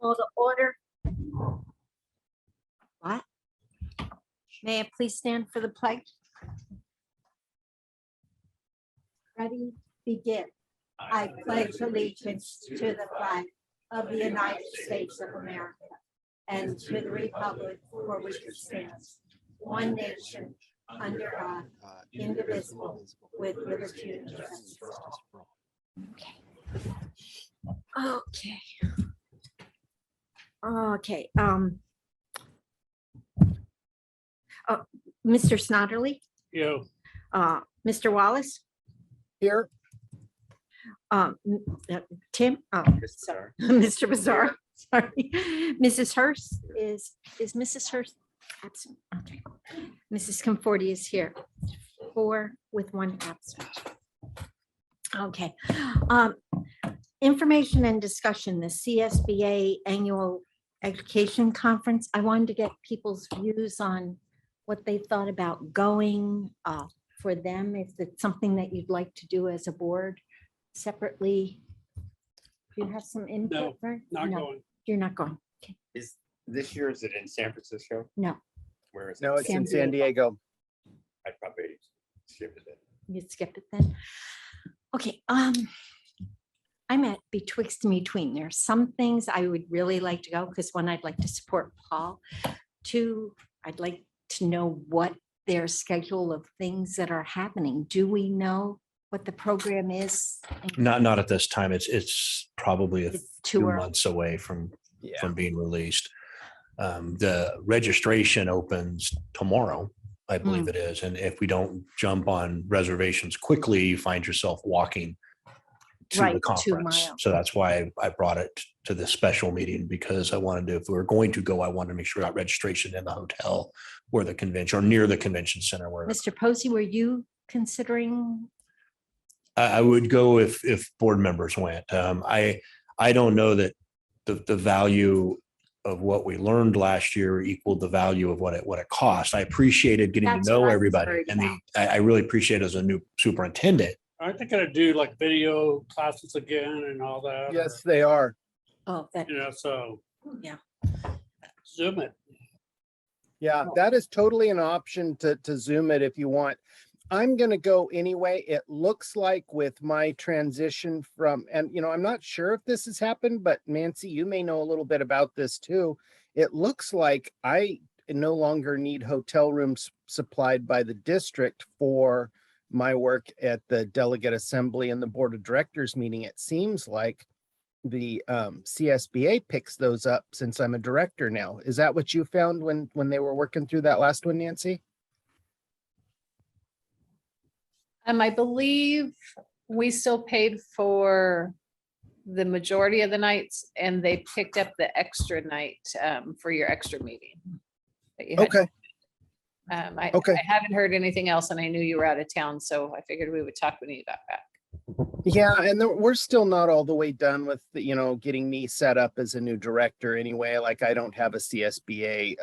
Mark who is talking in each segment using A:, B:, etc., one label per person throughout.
A: Call to order. What? May I please stand for the pledge? Ready, begin. I pledge allegiance to the flag of the United States of America and to the republic for which it stands, one nation, under God, indivisible, with liberty and justice for all. Okay. Okay. Mr. Snodderly?
B: Yo.
A: Mr. Wallace?
C: Here.
A: Tim? Oh, sorry. Mr. Bizarre. Sorry. Mrs. Hurst is Mrs. Hurst absent? Okay. Mrs. Conforti is here. 4 with 1 absent. Okay. Information and discussion, the CSBA Annual Education Conference. I wanted to get people's views on what they thought about going for them. If it's something that you'd like to do as a board separately. Do you have some input?
B: No, not going.
A: You're not going. Okay.
D: Is this year, is it in San Francisco?
A: No,
D: Where is it?
C: No, it's in
A: San
C: San Diego.
D: I'd probably skip it.
A: you skip it then. Okay. I'm at betwixt and between. There are some things I would really like to go because one, I'd like to support Paul. 2, I'd like to know what their schedule of things that are happening. Do we know what the program is?
E: Not at this time. It's probably a
A: It's
E: few
A: too early.
E: months away from
C: Yeah.
E: being released. The registration opens tomorrow, I believe it is. And if we don't jump on reservations quickly, you find yourself walking to
A: Right,
E: the
A: 2
E: conference.
A: miles.
E: So that's why I brought it to this special meeting, because I wanted to, if we were going to go, I wanted to make sure we got registration in the hotel or the convention or near the convention center where
A: Mr. Posey, were you considering?
E: I would go if board members went. I don't know that the value of what we learned last year equaled the value of what it cost. I appreciated getting
A: That's
E: to know
A: what I was
E: everybody,
A: worried
E: and
A: about.
E: I really appreciate as a new superintendent.
B: Aren't they gonna do like video classes again and all that?
C: Yes, they are.
A: Oh, that,
B: You know, so
A: yeah.
B: Zoom it.
C: Yeah, that is totally an option to Zoom it if you want. I'm going to go anyway. It looks like with my transition from, and I'm not sure if this has happened, but Nancy, you may know a little bit about this too. It looks like I no longer need hotel rooms supplied by the district for my work at the delegate assembly and the board of directors meeting. It seems like the CSBA picks those up since I'm a director now. Is that what you found when they were working through that last one, Nancy?
F: I believe we still paid for the majority of the nights, and they picked up the extra night for your extra meeting. that you had.
C: Okay. Okay.
F: I haven't heard anything else, and I knew you were out of town, so I figured we would talk when you got back.
C: Yeah, and we're still not all the way done with getting me set up as a new director anyway. Like I don't have a CSBA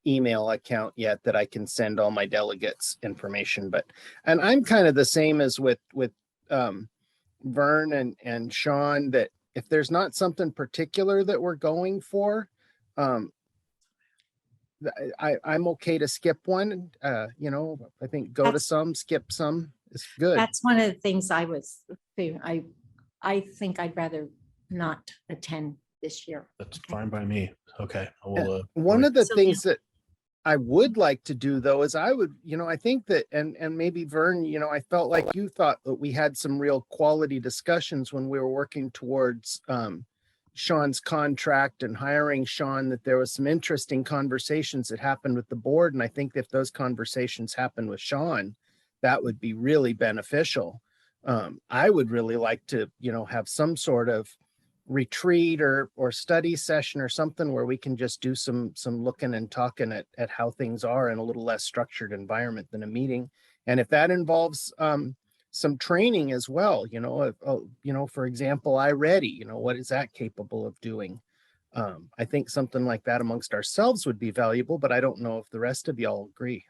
C: email account yet that I can send all my delegates information, and I'm kind of the same as with Vern and Sean, that if there's not something particular that we're going for, I'm okay to skip one. I think go to
A: That's-
C: some, skip some is good.
A: That's one of the things I was, I think I'd rather not attend this year.
E: That's fine by me. Okay. I will,
C: One of the
A: So,
C: things that I would like to do though, is I think that, and maybe Vern, I felt like you thought that we had some real quality discussions when we were working towards Sean's contract and hiring Sean, that there was some interesting conversations that happened with the board. And I think if those conversations happen with Sean, that would be really beneficial. I would really like to, have some sort of retreat or study session or something where we can just do some looking and talking at how things are in a little less structured environment than a meeting. And if that involves some training as well, for example, iReady, what is that capable of doing? I think something like that amongst ourselves would be valuable, but I don't know if the rest of y'all agree.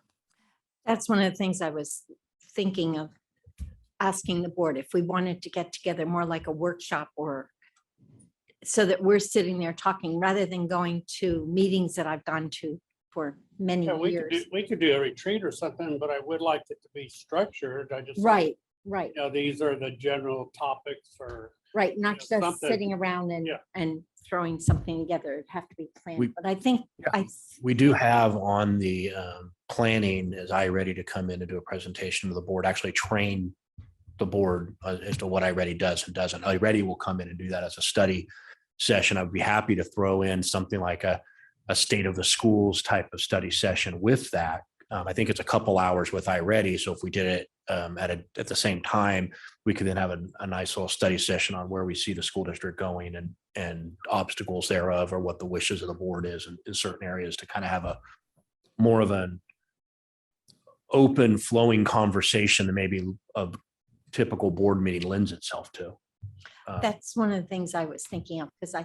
A: That's one of the things I was thinking of asking the board if we wanted to get together more like a workshop or so that we're sitting there talking rather than going to meetings that I've gone to for many
B: Yeah,
A: years.
B: we could do a retreat or something, but I would like it to be structured. I just.
A: Right.
B: You know, these are the general topics or.
A: Right, not
B: know,
A: just
B: something-
A: sitting around and,
B: Yeah.
A: and throwing something together. It'd have to be
E: We-
A: planned, but I think
E: We do have on the planning, is iReady to come in and do a presentation to the board, actually train the board as to what iReady does and doesn't. iReady will come in and do that as a study session. I'd be happy to throw in something like a state of the schools type of study session with that. I think it's a couple hours with iReady. So if we did it at the same time, we could then have a nice little study session on where we see the school district going and obstacles thereof, or what the wishes of the board is in certain areas, to kind of have a more of an open flowing conversation that maybe a typical board meeting lends itself to.
A: that's one of the things I was thinking of, because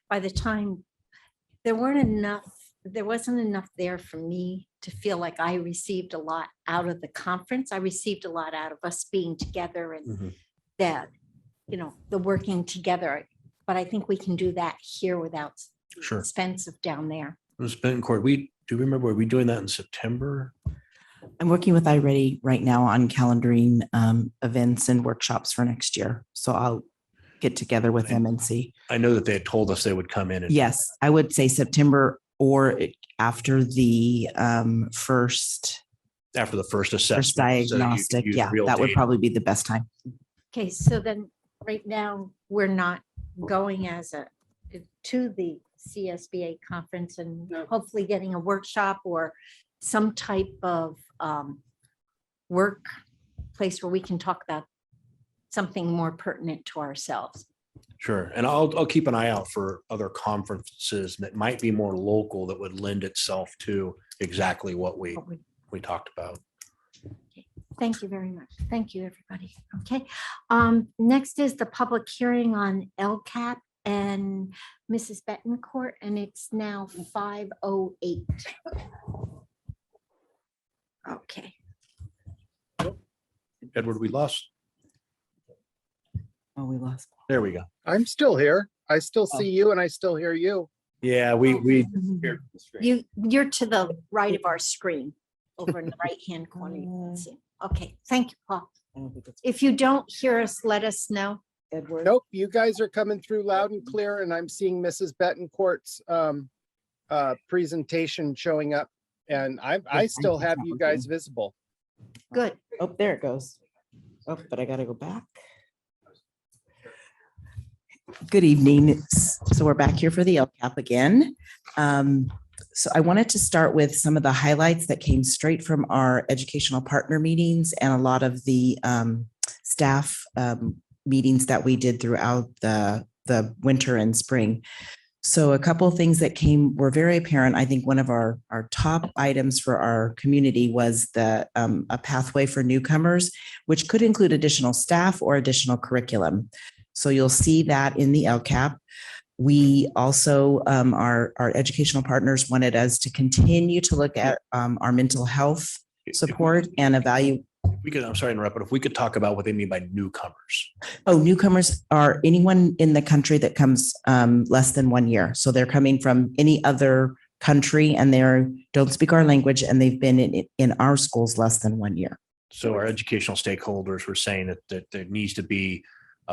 A: by the time there wasn't enough there for me to feel like I received a lot out of the conference. I received a lot out of us being together and
E: Mhm.
A: that, the working together. But I think we can do that here without the
E: Sure.
A: expense of down there.
E: Ms. Bettencourt, do you remember, were we doing that in September?
G: I'm working with iReady right now on calendaring events and workshops for next year. So I'll get together with them and see.
E: I know that they had told us they would come in and.
G: Yes, I would say September or after the first
E: After the first assessment.
G: first
E: so you could
G: diagnostic.
E: use
G: Yeah,
E: real
G: that would
E: data.
G: probably be the best time.
A: Okay, so then right now, we're not going to the CSBA conference and
B: No.
A: hopefully getting a workshop or some type of work place where we can talk about something more pertinent to ourselves.
E: Sure. And I'll keep an eye out for other conferences that might be more local that would lend itself to exactly what we talked about.
A: Thank you very much. Thank you, everybody. Okay. Next is the public hearing on Lcap and Mrs. Bettencourt, and it's now 5:08. Okay.
E: Edward, we lost.
G: Oh, we lost.
E: There we go.
C: I'm still here. I still see you and I still hear you.
E: Yeah, we
D: Here, the screen.
A: You're to the right of our screen, over in the right-hand corner. You can see. Okay, thank you, Paul. If you don't hear us, let us know.
G: Edward.
C: Nope, you guys are coming through loud and clear and I'm seeing Mrs. Bettencourt's presentation showing up. And I still have you guys visible.
A: Good.
G: Oh, there it goes. Oh, but I gotta go back. Good evening. So we're back here for the LCAP again. So I wanted to start with some of the highlights that came straight from our educational partner meetings and a lot of the staff meetings that we did throughout the winter and spring. So a couple of things that were very apparent. I think one of our top items for our community was a pathway for newcomers, which could include additional staff or additional curriculum. So you'll see that in the LCAP. We also, our educational partners wanted us to continue to look at our mental health support and evaluate.
E: I'm sorry to interrupt, but if we could talk about what they mean by newcomers.
G: Oh, newcomers are anyone in the country that comes less than 1 year. So they're coming from any other country and don't speak our language and they've been in our schools less than 1 year.
E: So our educational stakeholders were saying that there needs to be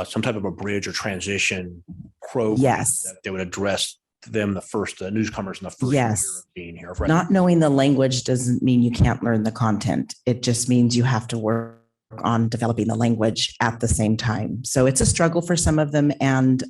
E: some type of a bridge or transition program.
G: Yes.
E: That they would address them, the newcomers in the first year
G: Yes.
E: of being here.
G: Not knowing the language doesn't mean you can't learn the content. It just means you have to work on developing the language at the same time. So it's a struggle for some of them. And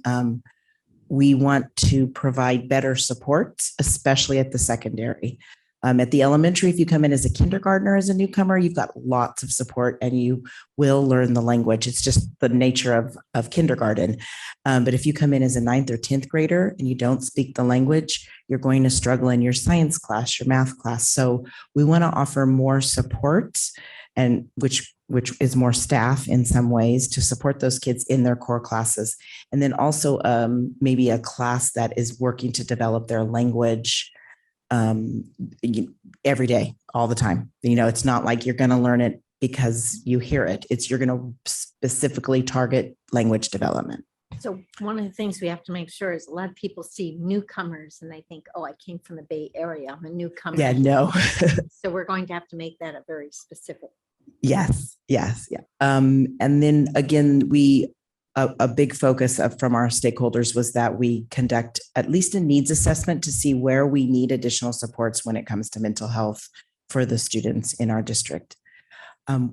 G: we want to provide better support, especially at the secondary. At the elementary, if you come in as a kindergartner, as a newcomer, you've got lots of support and you will learn the language. It's just the nature of kindergarten. But if you come in as a 9th or 10th grader and you don't speak the language, you're going to struggle in your science class, your math class. So we want to offer more support, and which is more staff in some ways to support those kids in their core classes. And then also maybe a class that is working to develop their language every day, all the time. It's not like you're going to learn it because you hear it. You're going to specifically target language development.
A: So one of the things we have to make sure is a lot of people see newcomers and they think, oh, I came from the Bay Area, I'm a newcomer.
G: Yeah, no.
A: So we're going to have to make that a very specific.
G: Yes, yes, yeah. And then again, a big focus from our stakeholders was that we conduct at least a needs assessment to see where we need additional supports when it comes to mental health for the students in our district.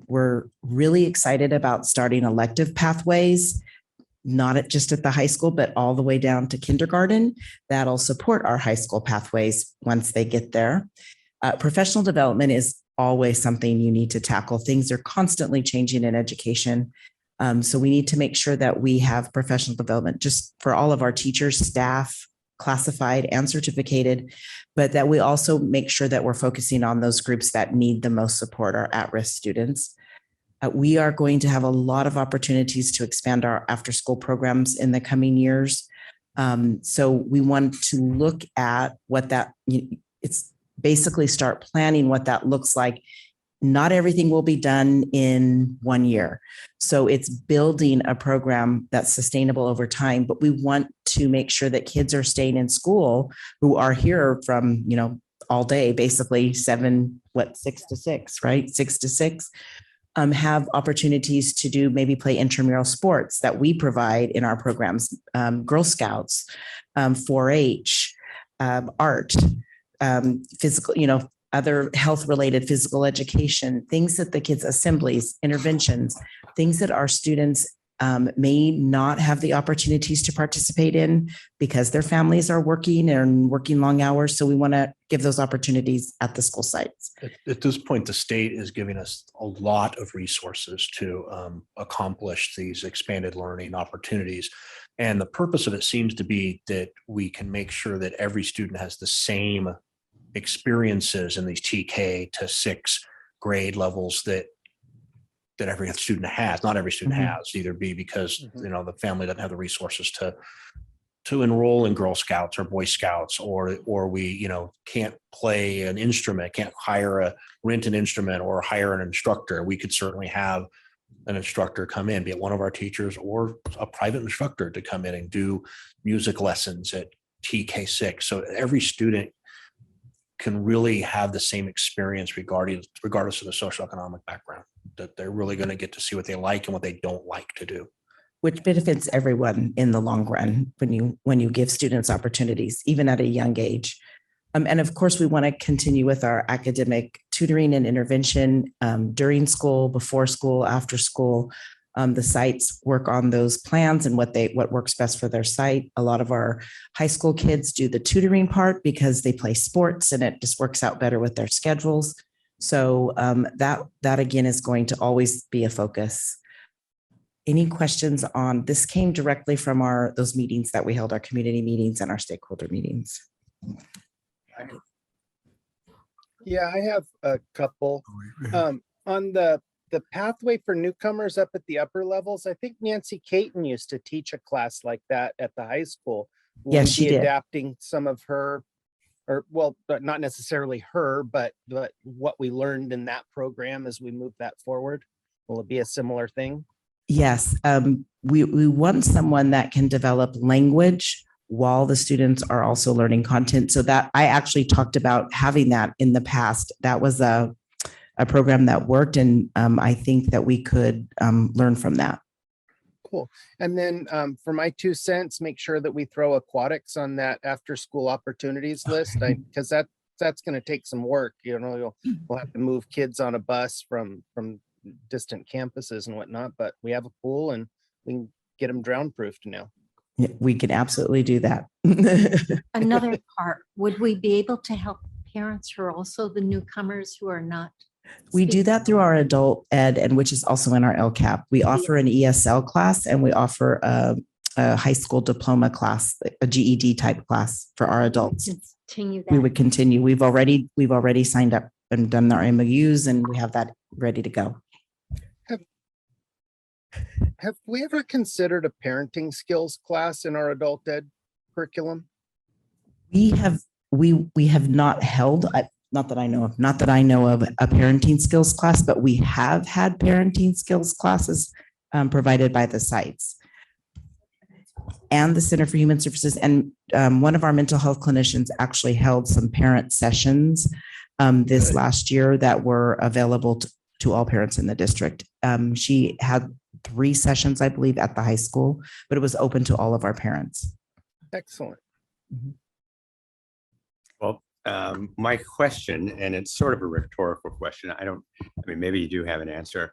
G: We're really excited about starting elective pathways, not just at the high school, but all the way down to kindergarten. That'll support our high school pathways once they get there. Professional development is always something you need to tackle. Things are constantly changing in education. So we need to make sure that we have professional development just for all of our teachers, staff, classified and certificated, but that we also make sure that we're focusing on those groups that need the most support, our at-risk students. We are going to have a lot of opportunities to expand our after-school programs in the coming years. So we want to look at what that, it's basically start planning what that looks like. Not everything will be done in 1 year. So it's building a program that's sustainable over time, but we want to make sure that kids are staying in school who are here from, all day, basically 6 to 6, right? 6 to 6, have opportunities to do, maybe play intramural sports that we provide in our programs, Girl Scouts, 4-H, art, physical, other health-related physical education, things that the kids, assemblies, interventions, things that our students may not have the opportunities to participate in because their families are working and working long hours. So we want to give those opportunities at the school sites.
E: At this point, the state is giving us a lot of resources to accomplish these expanded learning opportunities. And the purpose of it seems to be that we can make sure that every student has the same experiences in these TK to 6 grade levels that every student has. Not every student has, either be because the family doesn't have the resources to enroll in Girl Scouts or Boy Scouts, or we can't play an instrument, can't rent an instrument or hire an instructor. We could certainly have an instructor come in, be it one of our teachers or a private instructor to come in and do music lessons at TK6. So every student can really have the same experience regardless of the socioeconomic background, that they're really going to get to see what they like and what they don't like to do.
G: Which benefits everyone in the long run when you give students opportunities, even at a young age. And of course, we want to continue with our academic tutoring and intervention during school, before school, after school. The sites work on those plans and what works best for their site. A lot of our high school kids do the tutoring part because they play sports and it just works out better with their schedules. So that again is going to always be a focus. Any questions on this? Came directly from those meetings that we held, our community meetings and our stakeholder meetings.
C: Yeah, I have a couple. On the pathway for newcomers up at the upper levels, I think Nancy Caton used to teach a class like that at the high school. Will
G: Yes,
C: we
G: she
C: be
G: did.
C: adapting some of her, but not necessarily her, but what we learned in that program as we move that forward? Will it be a similar thing?
G: Yes, we want someone that can develop language while the students are also learning content. So that I actually talked about having that in the past. That was a program that worked, and I think that we could learn from that.
C: Cool. And then for my 2 cents, make sure that we throw aquatics on that after school opportunities list, because that's going to take some work. We'll have to move kids on a bus from distant campuses and whatnot, but we have a pool and we can get them drown proofed now.
G: Yeah, we can absolutely do that.
A: Another part, would we be able to help parents who are also the newcomers who are not?
G: We do that through our adult ed, and which is also in our Lcap. We offer an ESL class and we offer a high school diploma class, a GED type class for our adults.
A: Continue
G: We
A: that.
G: would continue. We've already signed up and done our MOUs, and we have that ready to go.
C: Have we ever considered a parenting skills class in our adult ed curriculum?
G: We have not held, not that I know of a parenting skills class, but we have had parenting skills classes provided by the sites. and the Center for Human Services. And one of our mental health clinicians actually held some parent sessions this
E: Good.
G: last year that were available to all parents in the district. She had 3 sessions, I believe, at the high school, but it was open to all of our parents.
C: Excellent.
D: Well, my question, and it's sort of a rhetorical question. I mean, maybe you do have an answer.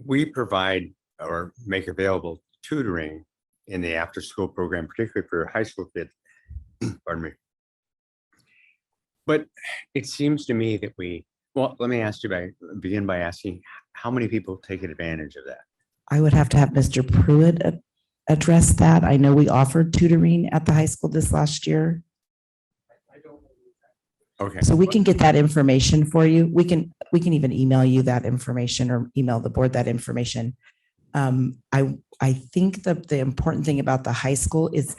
D: We provide or make available tutoring in the after-school program, particularly for high school kids. Pardon me. But it seems to me that well, let me begin by asking, how many people take advantage of that?
G: I would have to have Mr. Pruitt address that. I know we offered tutoring at the high school this last year.
D: Okay.
G: So we can get that information for you. We can even email you that information or email the board that information. I think the important thing about the high school is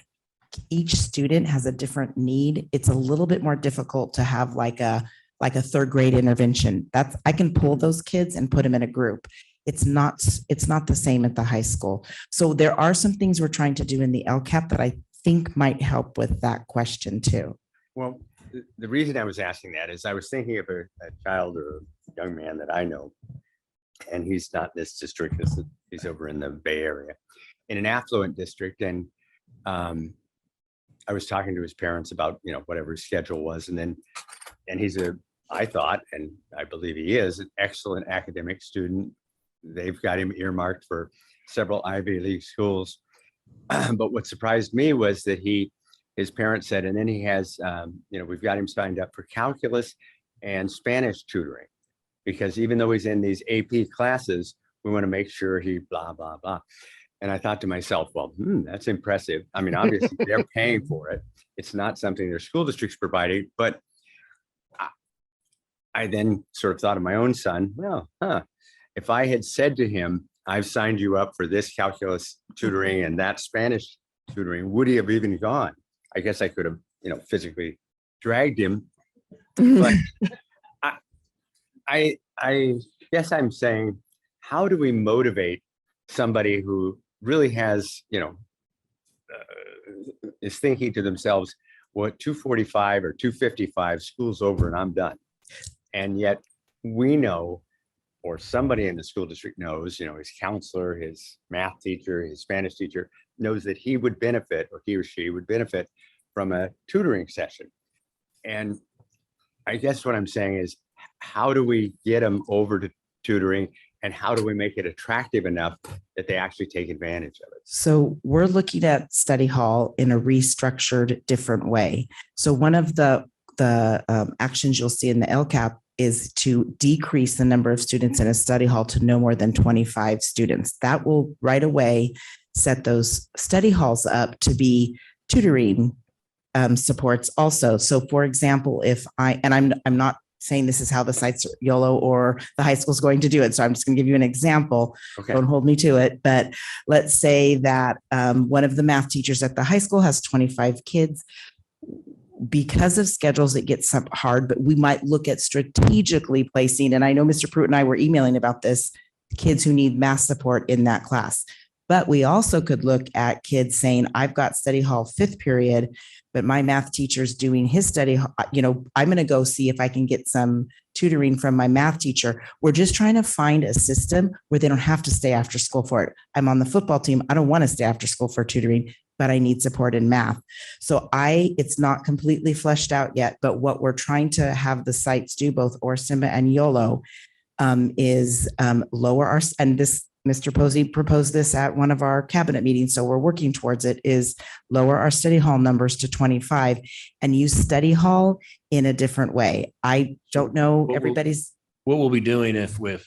G: each student has a different need. It's a little bit more difficult to have like a 3rd grade intervention. I can pull those kids and put them in a group. It's not the same at the high school. So there are some things we're trying to do in the LCAP that I think might help with that question too.
D: Well, the reason I was asking that is I was thinking of a child or a young man that I know, and he's not in this district, he's over in the Bay Area, in an affluent district. And I was talking to his parents about, whatever his schedule was. And he's I thought, and I believe he is, an excellent academic student. They've got him earmarked for several Ivy League schools. But what surprised me was that his parents said, and then he has, we've got him signed up for calculus and Spanish tutoring, because even though he's in these AP classes, we want to make sure he blah, blah, blah. And I thought to myself, well, that's impressive. I mean, obviously they're paying for it. It's not something their school district's providing, but I then sort of thought of my own son, well, if I had said to him, I've signed you up for this calculus tutoring and that Spanish tutoring, would he have even gone? I guess I could have, physically dragged him. But I guess I'm saying, how do we motivate somebody who really has, is thinking to themselves, what, 245 or 255, school's over and I'm done. And yet we know, or somebody in the school district knows, his counselor, his math teacher, his Spanish teacher knows that he would benefit, or he or she would benefit from a tutoring session. And I guess what I'm saying is, how do we get them over to tutoring, and how do we make it attractive enough that they actually take advantage of it?
G: So we're looking at study hall in a restructured different way. So one of the actions you'll see in the LCAP is to decrease the number of students in a study hall to no more than 25 students. That will right away set those study halls up to be tutoring supports also. So for example, I'm not saying this is how the sites YOLO or the high school is going to do it. So I'm just going to give you an example.
D: Okay.
G: Don't hold me to it. But let's say that one of the math teachers at the high school has 25 kids. Because of schedules, it gets hard, but we might look at strategically placing, and I know Mr. Pruitt and I were emailing about this, kids who need math support in that class. But we also could look at kids saying, I've got study hall 5th period, but my math teacher's doing his study. I'm going to go see if I can get some tutoring from my math teacher. We're just trying to find a system where they don't have to stay after school for it. I'm on the football team. I don't want to stay after school for tutoring, but I need support in math. So it's not completely fleshed out yet, but what we're trying to have the sites do, both Orsimba and YOLO, is lower our, and this, Mr. Posey proposed this at one of our cabinet meetings, so we're working towards it, is lower our study hall numbers to 25 and use study hall in a different way. I don't know everybody's.
E: What we'll be doing with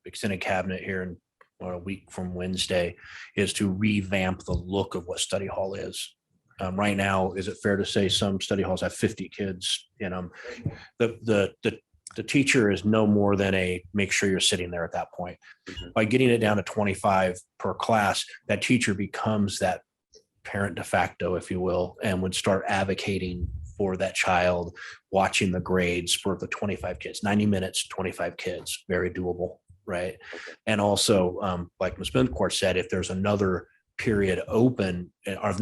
E: extended cabinet here in a week from Wednesday is to revamp the look of what study hall is. Right now, is it fair to say some study halls have 50 kids in them? The teacher is no more than make sure you're sitting there at that point.
D: Mhm.
E: By getting it down to 25 per class, that teacher becomes that parent de facto, if you will, and would start advocating for that child, watching the grades for the 25 kids, 90 minutes, 25 kids, very doable, right?
D: Okay.
E: And also, like Ms. Bettencourt said, if there's another period open, or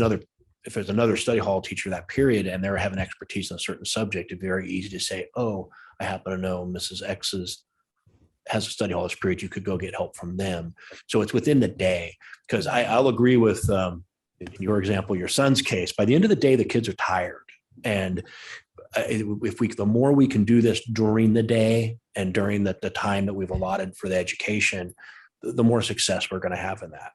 E: if there's another study hall teacher that period and they're having expertise in a certain subject, it's very easy to say, oh, I happen to know Mrs. X's has a study hall this period. You could go get help from them. So it's within the day, because I'll agree with in your example, your son's case. By the end of the day, the kids are tired. And the more we can do this during the day and during the time that we've allotted for the education, the more success we're going to have in that.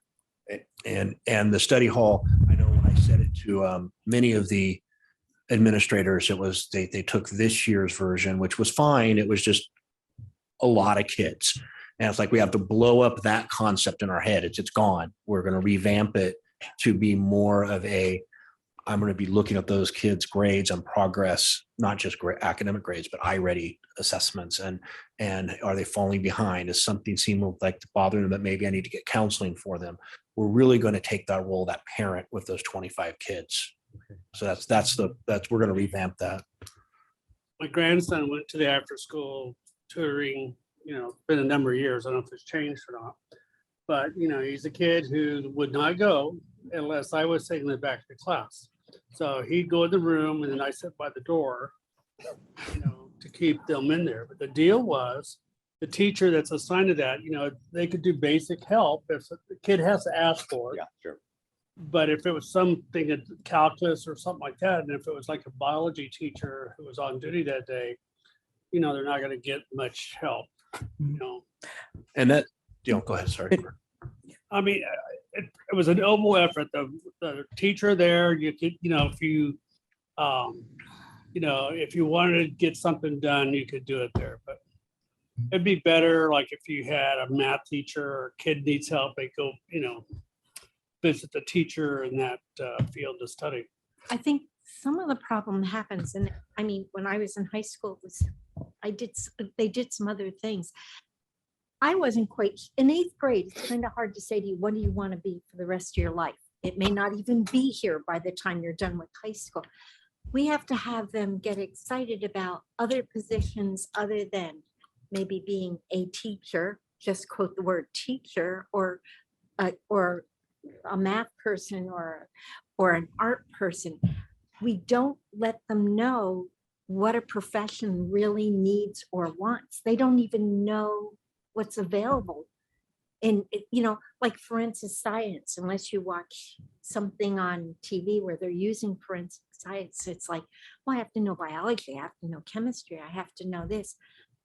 E: And the study hall, I know when I said it to many of the administrators, it was they took this year's version, which was fine. It was just a lot of kids. And it's like we have to blow up that concept in our head. It's gone. We're going to revamp it to be more of I'm going to be looking at those kids' grades and progress, not just academic grades, but I-ready assessments. And are they falling behind? Does something seem like to bother them that maybe I need to get counseling for them? We're really going to take that role, that parent with those 25 kids. So we're going to revamp that.
B: My grandson went to the after-school tutoring, been a number of years. I don't know if it's changed or not. But, he's a kid who would not go unless I was taking him back to class. So he'd go in the room and then I sit by the door, to keep them in there. But the deal was the teacher that's assigned to that, they could do basic help if the kid has to ask for it.
D: Yeah, sure.
B: But if it was something in calculus or something like that, and if it was like a biology teacher who was on duty that day, they're not going to get much help,
E: And that, go ahead. Sorry.
B: I mean, it was a noble effort. The teacher there, you could, if you wanted to get something done, you could do it there. But it'd be better, like if you had a math teacher or a kid needs help, they go, visit the teacher in that field to study.
A: I think some of the problem happens, and I mean, when I was in high school, they did some other things. I wasn't quite, in 8th grade, it's kind of hard to say to you, what do you want to be for the rest of your life? It may not even be here by the time you're done with high school. We have to have them get excited about other positions other than maybe being a teacher, just quote the word teacher, or a math person or an art person. We don't let them know what a profession really needs or wants. They don't even know what's available. And, like forensic science, unless you watch something on TV where they're using forensic science, it's like, well, I have to know biology, I have to know chemistry, I have to know this.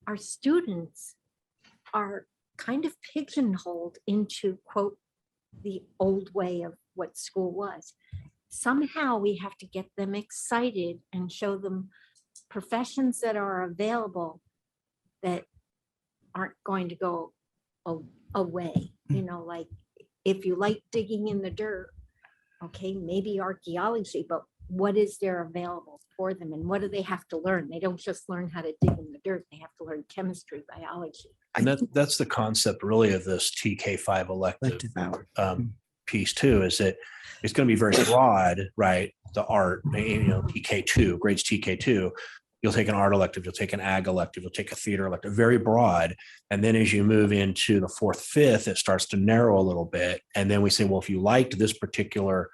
A: Our students are kind of pigeonholed into, quote, the old way of what school was. Somehow we have to get them excited and show them professions that are available that aren't going to go away. Like if you like digging in the dirt, okay, maybe archaeology, but what is there available for them and what do they have to learn? They don't just learn how to dig in the dirt, they have to learn chemistry, biology.
E: And that's the concept really of this TK5 elective piece too, is that it's going to be very broad, right? The art, TK2, grades TK2, you'll take an art elective, you'll take an ag elective, you'll take a theater elective, very broad. And then as you move into the 4th, 5th, it starts to narrow a little bit. And then we say, well, if you liked this particular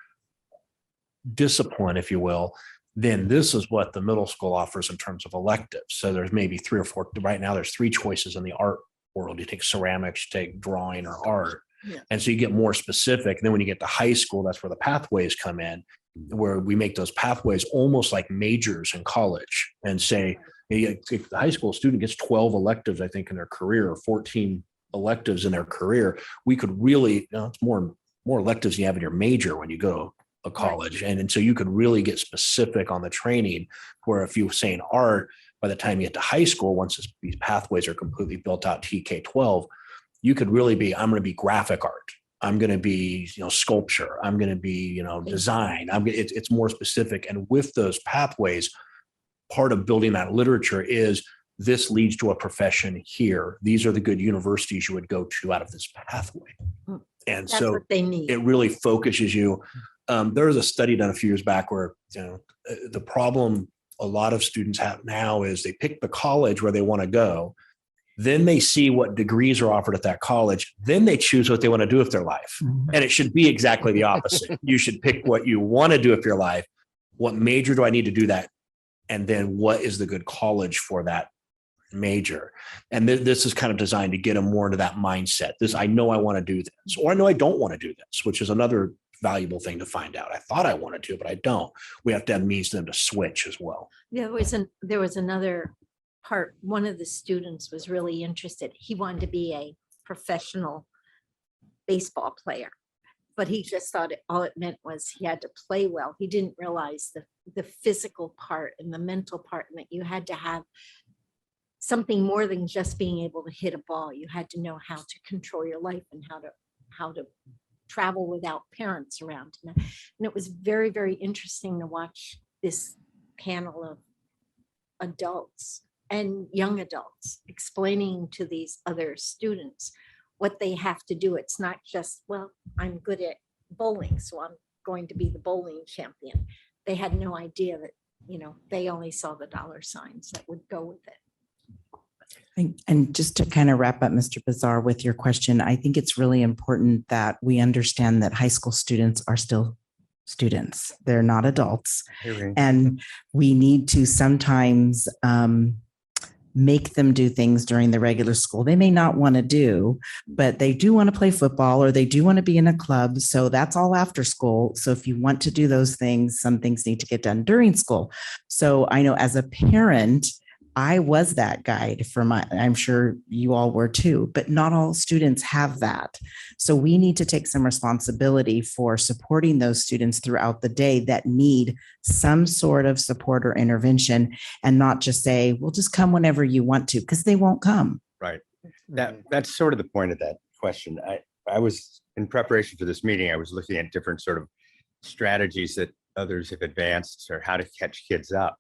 E: discipline, if you will, then this is what the middle school offers in terms of electives. So there's maybe 3 or 4, right now there's 3 choices in the art world. You take ceramics, you take drawing or art.
A: Yeah.
E: And so you get more specific. And then when you get to high school, that's where the pathways come in, where we make those pathways almost like majors in college and say, if the high school student gets 12 electives, I think, in their career, or 14 electives in their career, we could really, it's more electives you have in your major when you go to college. Right. And so you could really get specific on the training, where if you say in art, by the time you get to high school, once these pathways are completely built out, TK12, you could really be, I'm going to be graphic art. I'm going to be, sculpture. I'm going to be, design. It's more specific. And with those pathways, part of building that literature is this leads to a profession here. These are the good universities you would go to out of this pathway. And
A: that's
E: so
A: what they need.
E: It really focuses you. There was a study done a few years back where, the problem a lot of students have now is they pick the college where they want to go. Then they see what degrees are offered at that college. Then they choose what they want to do with their life. And it should be exactly the opposite. You should pick what you want to do with your life. What major do I need to do that? And then what is the good college for that major? And this is kind of designed to get them more into that mindset. I know I want to do this, or I know I don't want to do this, which is another valuable thing to find out. I thought I wanted to, but I don't. We have to have means for them to switch as well.
A: There was another part. One of the students was really interested. He wanted to be a professional baseball player, but he just thought all it meant was he had to play well. He didn't realize the physical part and the mental part, and that you had to have something more than just being able to hit a ball. You had to know how to control your life and how to travel without parents around. And it was very, very interesting to watch this panel of adults and young adults explaining to these other students what they have to do. It's not just, well, I'm good at bowling, so I'm going to be the bowling champion. They had no idea that, they only saw the dollar signs that would go with it.
G: And just to kind of wrap up, Mr. Bazar, with your question, I think it's really important that we understand that high school students are still students. They're not adults. And we need to sometimes make them do things during the regular school they may not want to do, but they do want to play football or they do want to be in a club. So that's all after school. So if you want to do those things, some things need to get done during school. So I know as a parent, I was that guide for I'm sure you all were too, but not all students have that. So we need to take some responsibility for supporting those students throughout the day that need some sort of support or intervention, and not just say, well, just come whenever you want to, because they won't come.
D: Right. That's sort of the point of that question. I was in preparation for this meeting, I was looking at different sort of strategies that others have advanced or how to catch kids up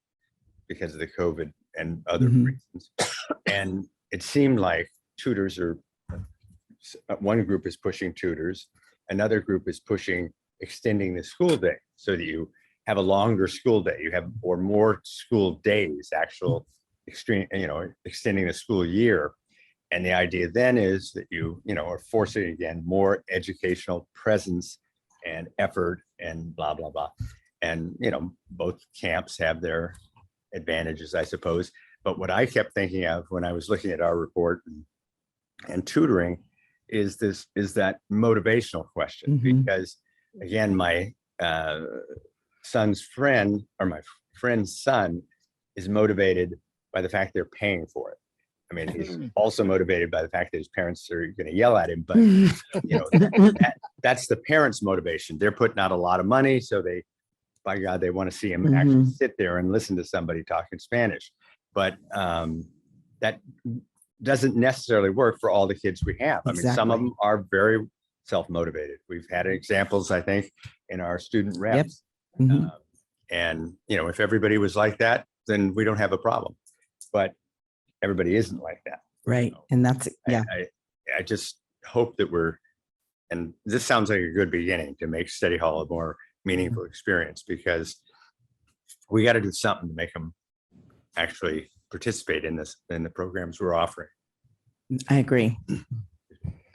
D: because of the COVID and other reasons. And it seemed like tutors one group is pushing tutors, another group is pushing extending the school day so that you have a longer school day, you have or more school days, actual extending the school year. And the idea then is that you are forcing again more educational presence and effort and blah, blah, blah. And both camps have their advantages, I suppose. But what I kept thinking of when I was looking at our report and tutoring is that motivational question. Because again, my son's friend or my friend's son is motivated by the fact they're paying for it. I mean, he's also motivated by the fact that his parents are going to yell at him, but that's the parents' motivation. They're putting out a lot of money, so by God, they want to see him actually sit there and listen to somebody talking Spanish. But that doesn't necessarily work for all the kids we have. I mean, some of them are very self-motivated. We've had examples, I think, in our student reps. And, if everybody was like that, then we don't have a problem. But everybody isn't like that.
G: Right. And that's,
D: I just hope that and this sounds like a good beginning to make Study Hall a more meaningful experience, because we got to do something to make them actually participate in the programs we're offering.
G: I agree.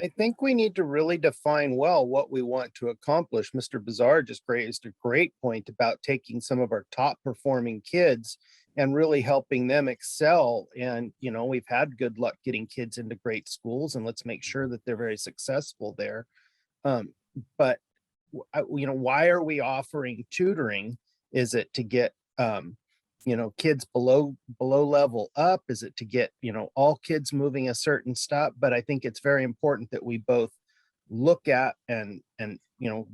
C: I think we need to really define well what we want to accomplish. Mr. Bazar just raised a great point about taking some of our top performing kids and really helping them excel. And, we've had good luck getting kids into great schools, and let's make sure that they're very successful there. But why are we offering tutoring? Is it to get, kids below level up? Is it to get, all kids moving a certain step? But I think it's very important that we both look at and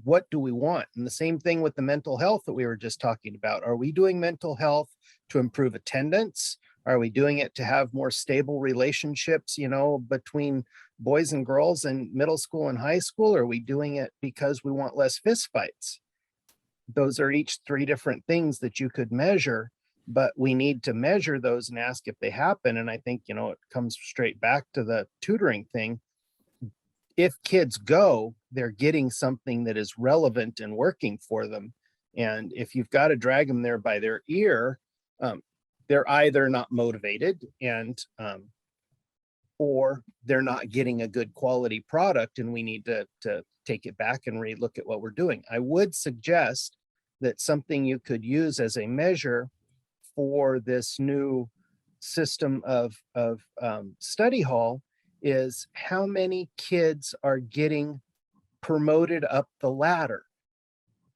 C: what do we want? And the same thing with the mental health that we were just talking about. Are we doing mental health to improve attendance? Are we doing it to have more stable relationships, between boys and girls in middle school and high school? Are we doing it because we want less fistfights? Those are each three different things that you could measure, but we need to measure those and ask if they happen. And I think, it comes straight back to the tutoring thing. If kids go, they're getting something that is relevant and working for them. And if you've got to drag them there by their ear, they're either not motivated and or they're not getting a good quality product and we need to take it back and relook at what we're doing. I would suggest that something you could use as a measure for this new system of study hall is how many kids are getting promoted up the ladder.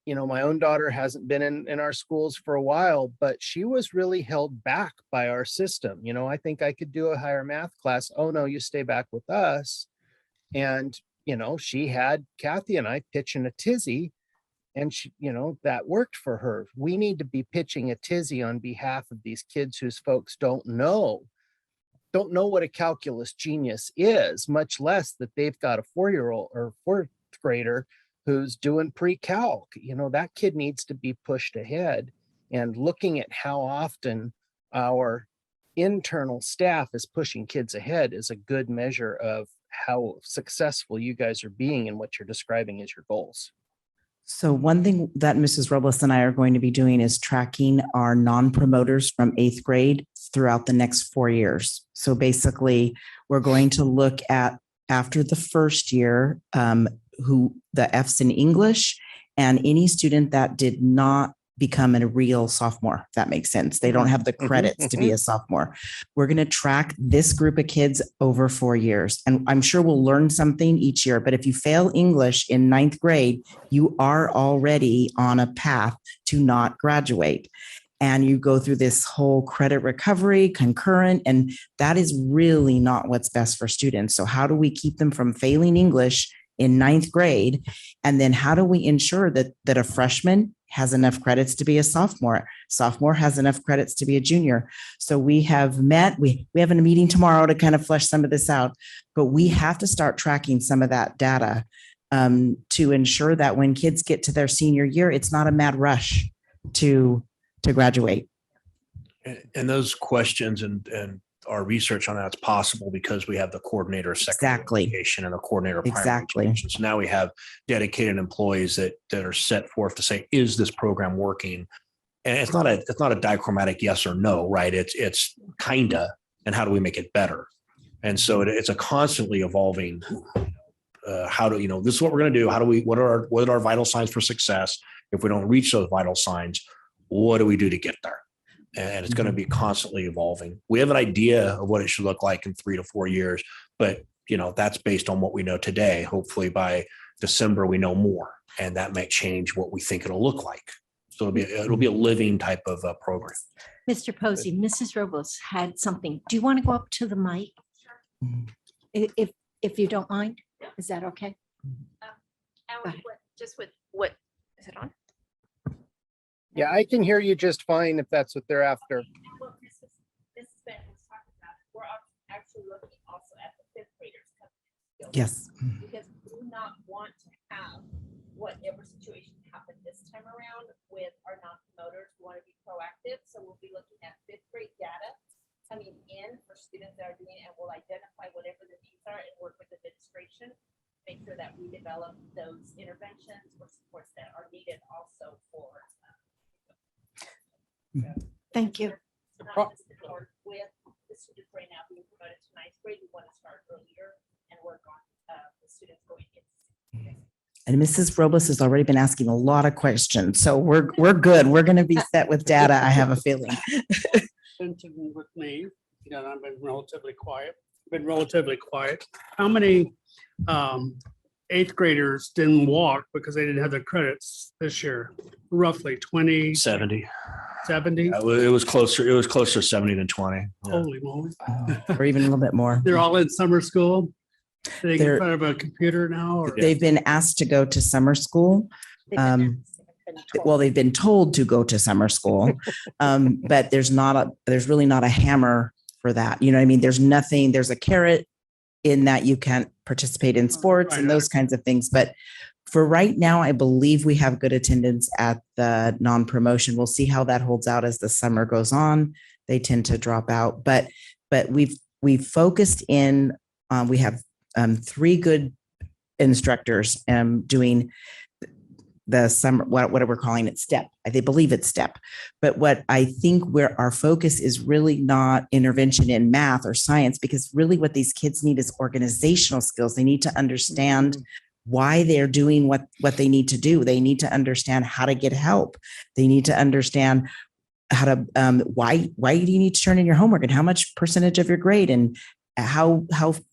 C: You know, my own daughter hasn't been in our schools for a while, but she was really held back by our system. You know, I think I could do a higher math class. Oh no, you stay back with us. And, you know, she had Kathy and I pitching a tizzy, and she, you know, that worked for her. We need to be pitching a tizzy on behalf of these kids whose folks don't know what a calculus genius is, much less that they've got a 4-year-old or fourth grader who's doing pre-calc. You know, that kid needs to be pushed ahead. And looking at how often our internal staff is pushing kids ahead is a good measure of how successful you guys are being and what you're describing as your goals.
G: So one thing that Mrs. Robles and I are going to be doing is tracking our non-promoters from 8th grade throughout the next 4 years. So basically, we're going to look at after the first year, who the F's in English, and any student that did not become a real sophomore, if that makes sense. They don't have the credits to be a sophomore. We're going to track this group of kids over 4 years. And I'm sure we'll learn something each year. But if you fail English in 9th grade, you are already on a path to not graduate. And you go through this whole credit recovery, concurrent, and that is really not what's best for students. So how do we keep them from failing English in 9th grade? And then how do we ensure that a freshman has enough credits to be a sophomore has enough credits to be a junior? So we have met, we have a meeting tomorrow to kind of flesh some of this out, but we have to start tracking some of that data to ensure that when kids get to their senior year, it's not a mad rush to graduate.
E: And those questions and our research on that's possible because we have the coordinator of secondary education and the coordinator of primary education. So now we have dedicated employees that are set forth to say, is this program working? And it's not a dichromatic yes or no, right? It's kinda, and how do we make it better? And so it's a constantly evolving. How do, this is what we're going to do? How do we? What are our vital signs for success? If we don't reach those vital signs, what do we do to get there? And it's going to be constantly evolving. We have an idea of what it should look like in 3 to 4 years, but that's based on what we know today. Hopefully by December, we know more, and that might change what we think it'll look like. So it'll be a living type of program.
A: Mr. Posey, Mrs. Robles had something. Do you want to go up to the mic? If you don't mind, is that okay?
F: What is it on?
C: Yeah, I can hear you just fine if that's what they're after.
H: Well, Mrs. Benton was talking about it. We're actually looking also at the 5th graders.
G: Yes.
H: Because we do not want to have whatever situation happened this time around with our non-promoters. We want to be proactive. So we'll be looking at 5th grade data coming in for students that are doing it, and we'll identify whatever the needs are and work with administration, make sure that we develop those interventions or supports that are needed also for
A: Thank you.
H: not just the board with the students right now being promoted to 9th grade. We want to start earlier and work on the students going in.
G: And Mrs. Robles has already been asking a lot of questions. So we're good. We're going to be set with data, I have a feeling.
B: With me, I've been relatively quiet. How many 8th graders didn't walk because they didn't have their credits this year? Roughly 20,
E: 70.
B: 70?
E: It was closer to 70 than 20. Yeah.
B: Holy moly.
G: Or even a little bit more.
B: They're all in summer school. They get
G: They're-
B: in front of a computer now, or
G: They've been asked to go to summer school. Well, they've been told to go to summer school, but there's really not a hammer for that. You know what I mean? There's a carrot in that you can't participate in sports and those kinds of things. But for right now, I believe we have good attendance at the non-promotion. We'll see how that holds out as the summer goes on. They tend to drop out, but we've focused in, we have 3 good instructors doing the summer, what we're calling it STEP. They believe it's STEP. But what I think where our focus is really not intervention in math or science, because really what these kids need is organizational skills. They need to understand why they're doing what they need to do. They need to understand how to get help. They need to understand how to, why do you need to turn in your homework and how much percentage of your grade and how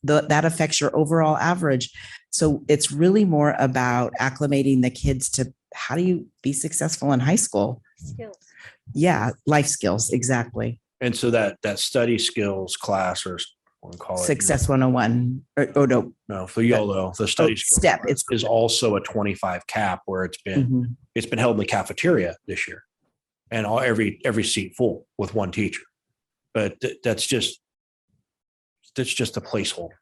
G: that affects your overall average. So it's really more about acclimating the kids to how do you be successful in high school?
A: Skills.
G: Yeah, life skills, exactly.
E: And so that study skills class, or we'll call it
G: Success 101.
E: no, for YOLO, the study skills
G: STEP.
E: class is also a 25 cap where it's been held in the cafeteria this year, and every seat full with one teacher. But that's just a placeholder.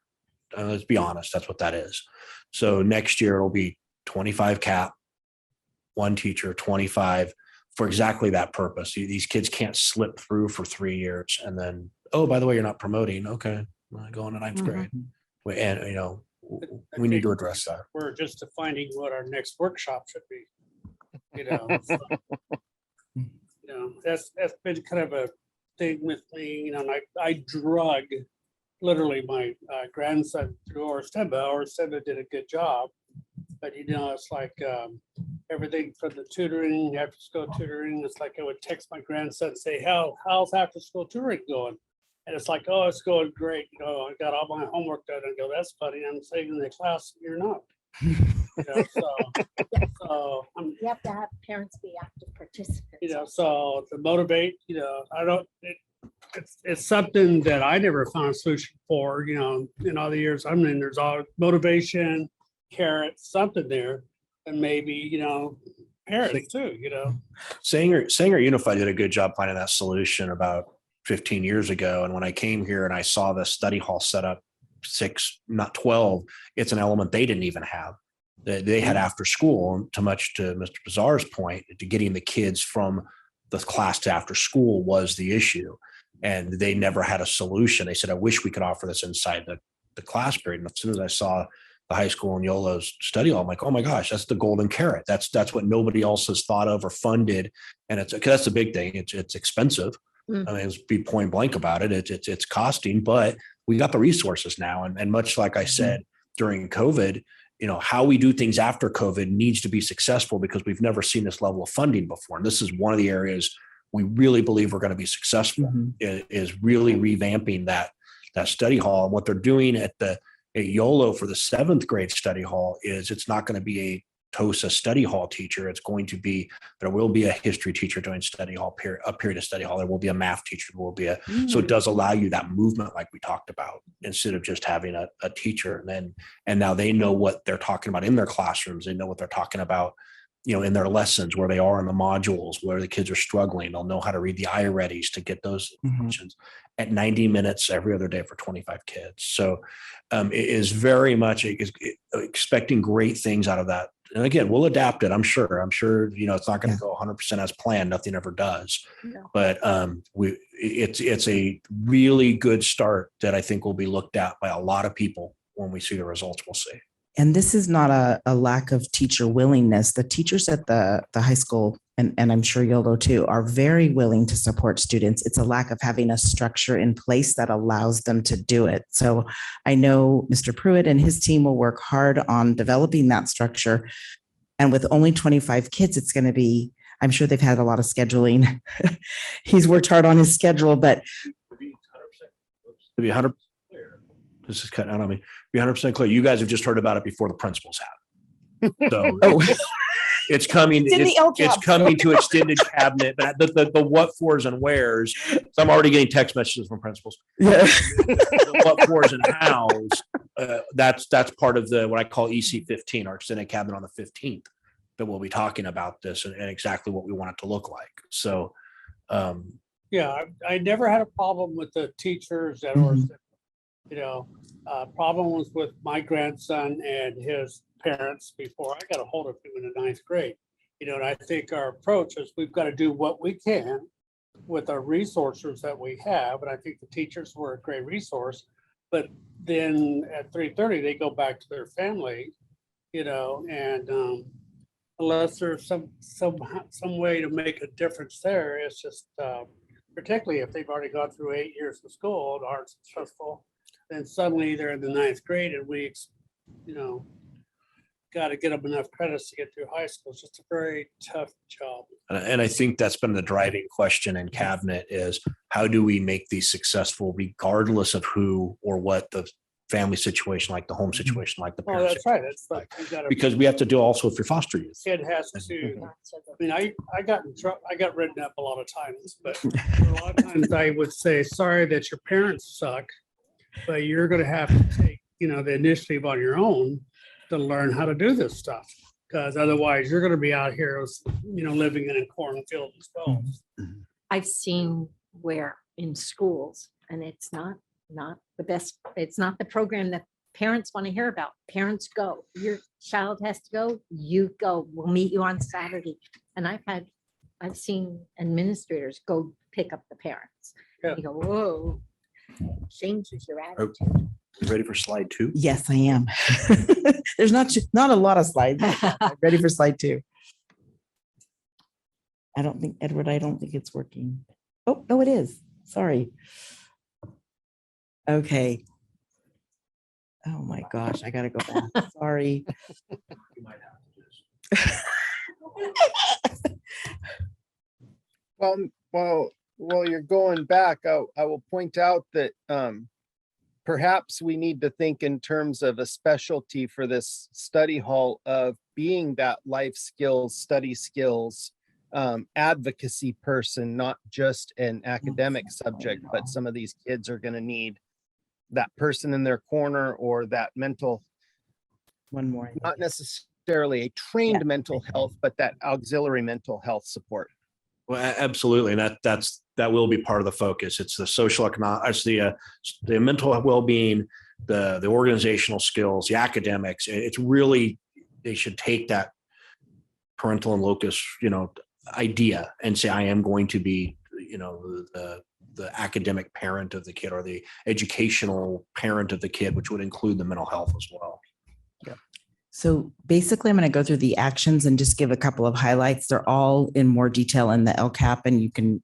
E: Let's be honest, that's what that is. So next year it'll be 25 cap, one teacher, 25 for exactly that purpose. These kids can't slip through for 3 years and then, oh, by the way, you're not promoting. Okay, I'm going to ninth grade. And we need to address that.
B: We're just defining what our next workshop should be. So, that's been kind of a thing with me. And I drug literally my grandson through Orsteba. Orsteba did a good job, but it's like everything from the tutoring, after school tutoring. It's like I would text my grandson and say, how's after school tutoring going? And it's like, oh, it's going great. I got all my homework done. And I go, that's funny. I'm sitting in the class, you're not. So
A: You have to have parents be active participants.
B: so to motivate, it's something that I never found a solution for, in all the years I'm in. There's all motivation, carrots, something there, and maybe, parents too,
E: Sanger Unified did a good job finding that solution about 15 years ago. And when I came here and I saw the study hall set up 6, not 12, it's an element they didn't even have. They had after school, too much to Mr. Bizarre's point, to getting the kids from the class to after school was the issue. And they never had a solution. They said, I wish we could offer this inside the class period. And as soon as I saw the high school and YOLO's study hall, I'm like, oh my gosh, that's the golden carrot. That's what nobody else has thought of or funded. And that's the big thing. It's expensive. I mean, let's be point blank about it. It's costing, but we got the resources now. And much like I said, during COVID, how we do things after COVID needs to be successful because we've never seen this level of funding before. And this is one of the areas we really believe we're going to be successful is really revamping that study hall. And what they're doing at YOLO for the 7th grade study hall is it's not going to be a TOSA study hall teacher. It's going to be, there will be a history teacher doing study hall a period of study hall. There will be a math teacher. There will be so it does allow you that movement like we talked about instead of just having a teacher. And now they know what they're talking about in their classrooms. They know what they're talking about, in their lessons, where they are in the modules, where the kids are struggling. They'll know how to read the I-readies to get those questions at 90 minutes every other day for 25 kids. So it is very much expecting great things out of that. And again, we'll adapt it. I'm sure, it's not going to go 100% as planned. Nothing ever does. No. But it's a really good start that I think will be looked at by a lot of people when we see the results. We'll see.
G: And this is not a lack of teacher willingness. The teachers at the high school, and I'm sure YOLO too, are very willing to support students. It's a lack of having a structure in place that allows them to do it. So I know Mr. Pruitt and his team will work hard on developing that structure. And with only 25 kids, it's going to be, I'm sure they've had a lot of scheduling. He's worked hard on his schedule, but
E: to be 100%. This is cutting out on me. Be 100% clear. You guys have just heard about it before the principals have. So it's coming. It's coming to extended cabinet. But the what fors and wheres. So I'm already getting text messages from principals.
G: Yeah.
E: The what fors and hows. That's part of what I call EC15, our extended cabinet on the 15th. That we'll be talking about this and exactly what we want it to look like. So,
B: yeah, I never had a problem with the teachers that were. Problem was with my grandson and his parents before I got a hold of him in the 9th grade. And I think our approach is we've got to do what we can with our resources that we have. And I think the teachers were a great resource. But then at 3:30, they go back to their family, and unless there's some way to make a difference there, it's just, particularly if they've already gone through 8 years of school and aren't successful, then suddenly they're in the 9th grade and we, you know, got to get them enough credits to get through high school. It's just a very tough job.
E: And I think that's been the driving question in cabinet is how do we make these successful regardless of who or what the family situation, like the home situation, like the
B: Oh,
E: parents.
B: that's right. It's like, you gotta,
E: Because we have to do also for foster youth.
B: kid has to, I mean, I got in trouble, I got written up a lot of times, but a lot of times I would say, sorry that your parents suck, but you're gonna have to take, you know, the initiative on your own to learn how to do this stuff. Because otherwise you're gonna be out here, you know, living in a cornfield as well.
A: I've seen where in schools, and it's not the best, it's not the program that parents want to hear about. Parents go, your child has to go, you go, we'll meet you on Saturday. And I've seen administrators go pick up the parents.
B: Yeah.
A: You go, whoa, changes your
E: Oh.
A: attitude.
E: You ready for slide 2?
G: Yes, I am. There's not a lot of slides. I'm ready for slide 2. I don't think it's working. Oh, no, it is. Sorry. Okay. Oh my gosh, I gotta go back. Sorry.
C: While you're going back, I will point out that perhaps we need to think in terms of a specialty for this study hall of being that life skills, study skills, advocacy person, not just an academic subject, but some of these kids are going to need that person in their corner or that mental,
G: One more.
C: not necessarily a trained mental health, but that auxiliary mental health support.
E: Well, absolutely. And that will be part of the focus. It's the social economic, it's the mental well-being, the organizational skills, the academics. It's really, they should take that parental and locus, you know, idea and say, I am going to be, you know, the academic parent of the kid or the educational parent of the kid, which would include the mental health as well.
G: So basically, I'm going to go through the actions and just give a couple of highlights. They're all in more detail in the Lcap, and you can,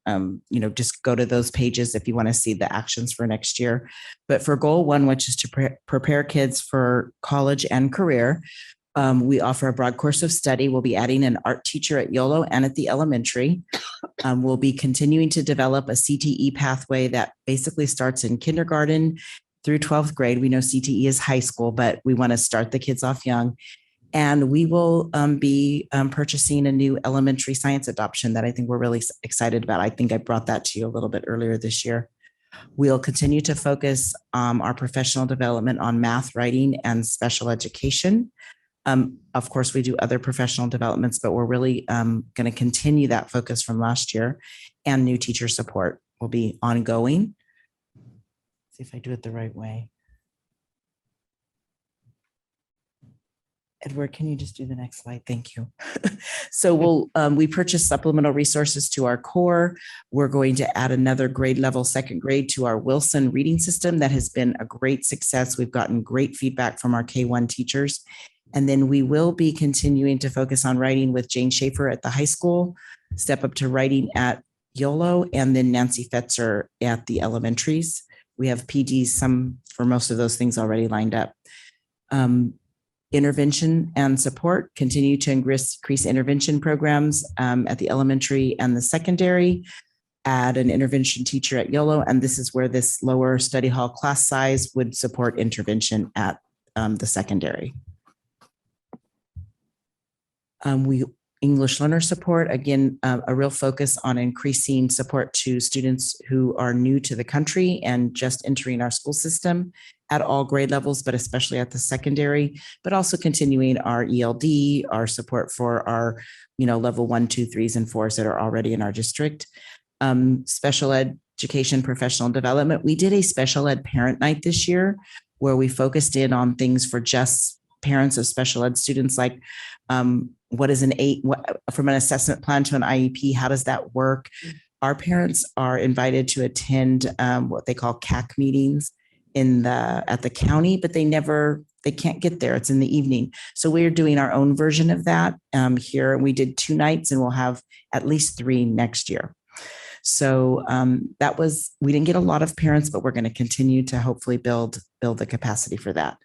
G: just go to those pages if you want to see the actions for next year. But for goal 1, which is to prepare kids for college and career, we offer a broad course of study. We'll be adding an art teacher at YOLO and at the elementary. We'll be continuing to develop a CTE pathway that basically starts in kindergarten through 12th grade. We know CTE is high school, but we want to start the kids off young. And we will be purchasing a new elementary science adoption that I think we're really excited about. I think I brought that to you a little bit earlier this year. We'll continue to focus our professional development on math, writing, and special education. Of course, we do other professional developments, but we're really going to continue that focus from last year. And new teacher support will be ongoing. See if I do it the right way. Edward, can you just do the next slide? Thank you. So we purchased supplemental resources to our core. We're going to add another grade level, 2nd grade, to our Wilson reading system that has been a great success. We've gotten great feedback from our K-1 teachers. And then we will be continuing to focus on writing with Jane Schaefer at the high school, step up to writing at YOLO, and then Nancy Fetzer at the elementaries. We have PDs, for most of those things already lined up. Intervention and support, continue to increase intervention programs at the elementary and the secondary, add an intervention teacher at YOLO, and this is where this lower study hall class size would support intervention at the secondary. English learner support, again, a real focus on increasing support to students who are new to the country and just entering our school system at all grade levels, but especially at the secondary, but also continuing our ELD, our support for our, level 1, 2, 3s, and 4s that are already in our district. Special education, professional development. We did a special ed parent night this year where we focused in on things for just parents of special ed students, like what is from an assessment plan to an IEP, how does that work? Our parents are invited to attend what they call CAC meetings at the county, but they never they can't get there. It's in the evening. So we're doing our own version of that here. We did 2 nights and we'll have at least 3 next year. So we didn't get a lot of parents, but we're going to continue to hopefully build the capacity for that.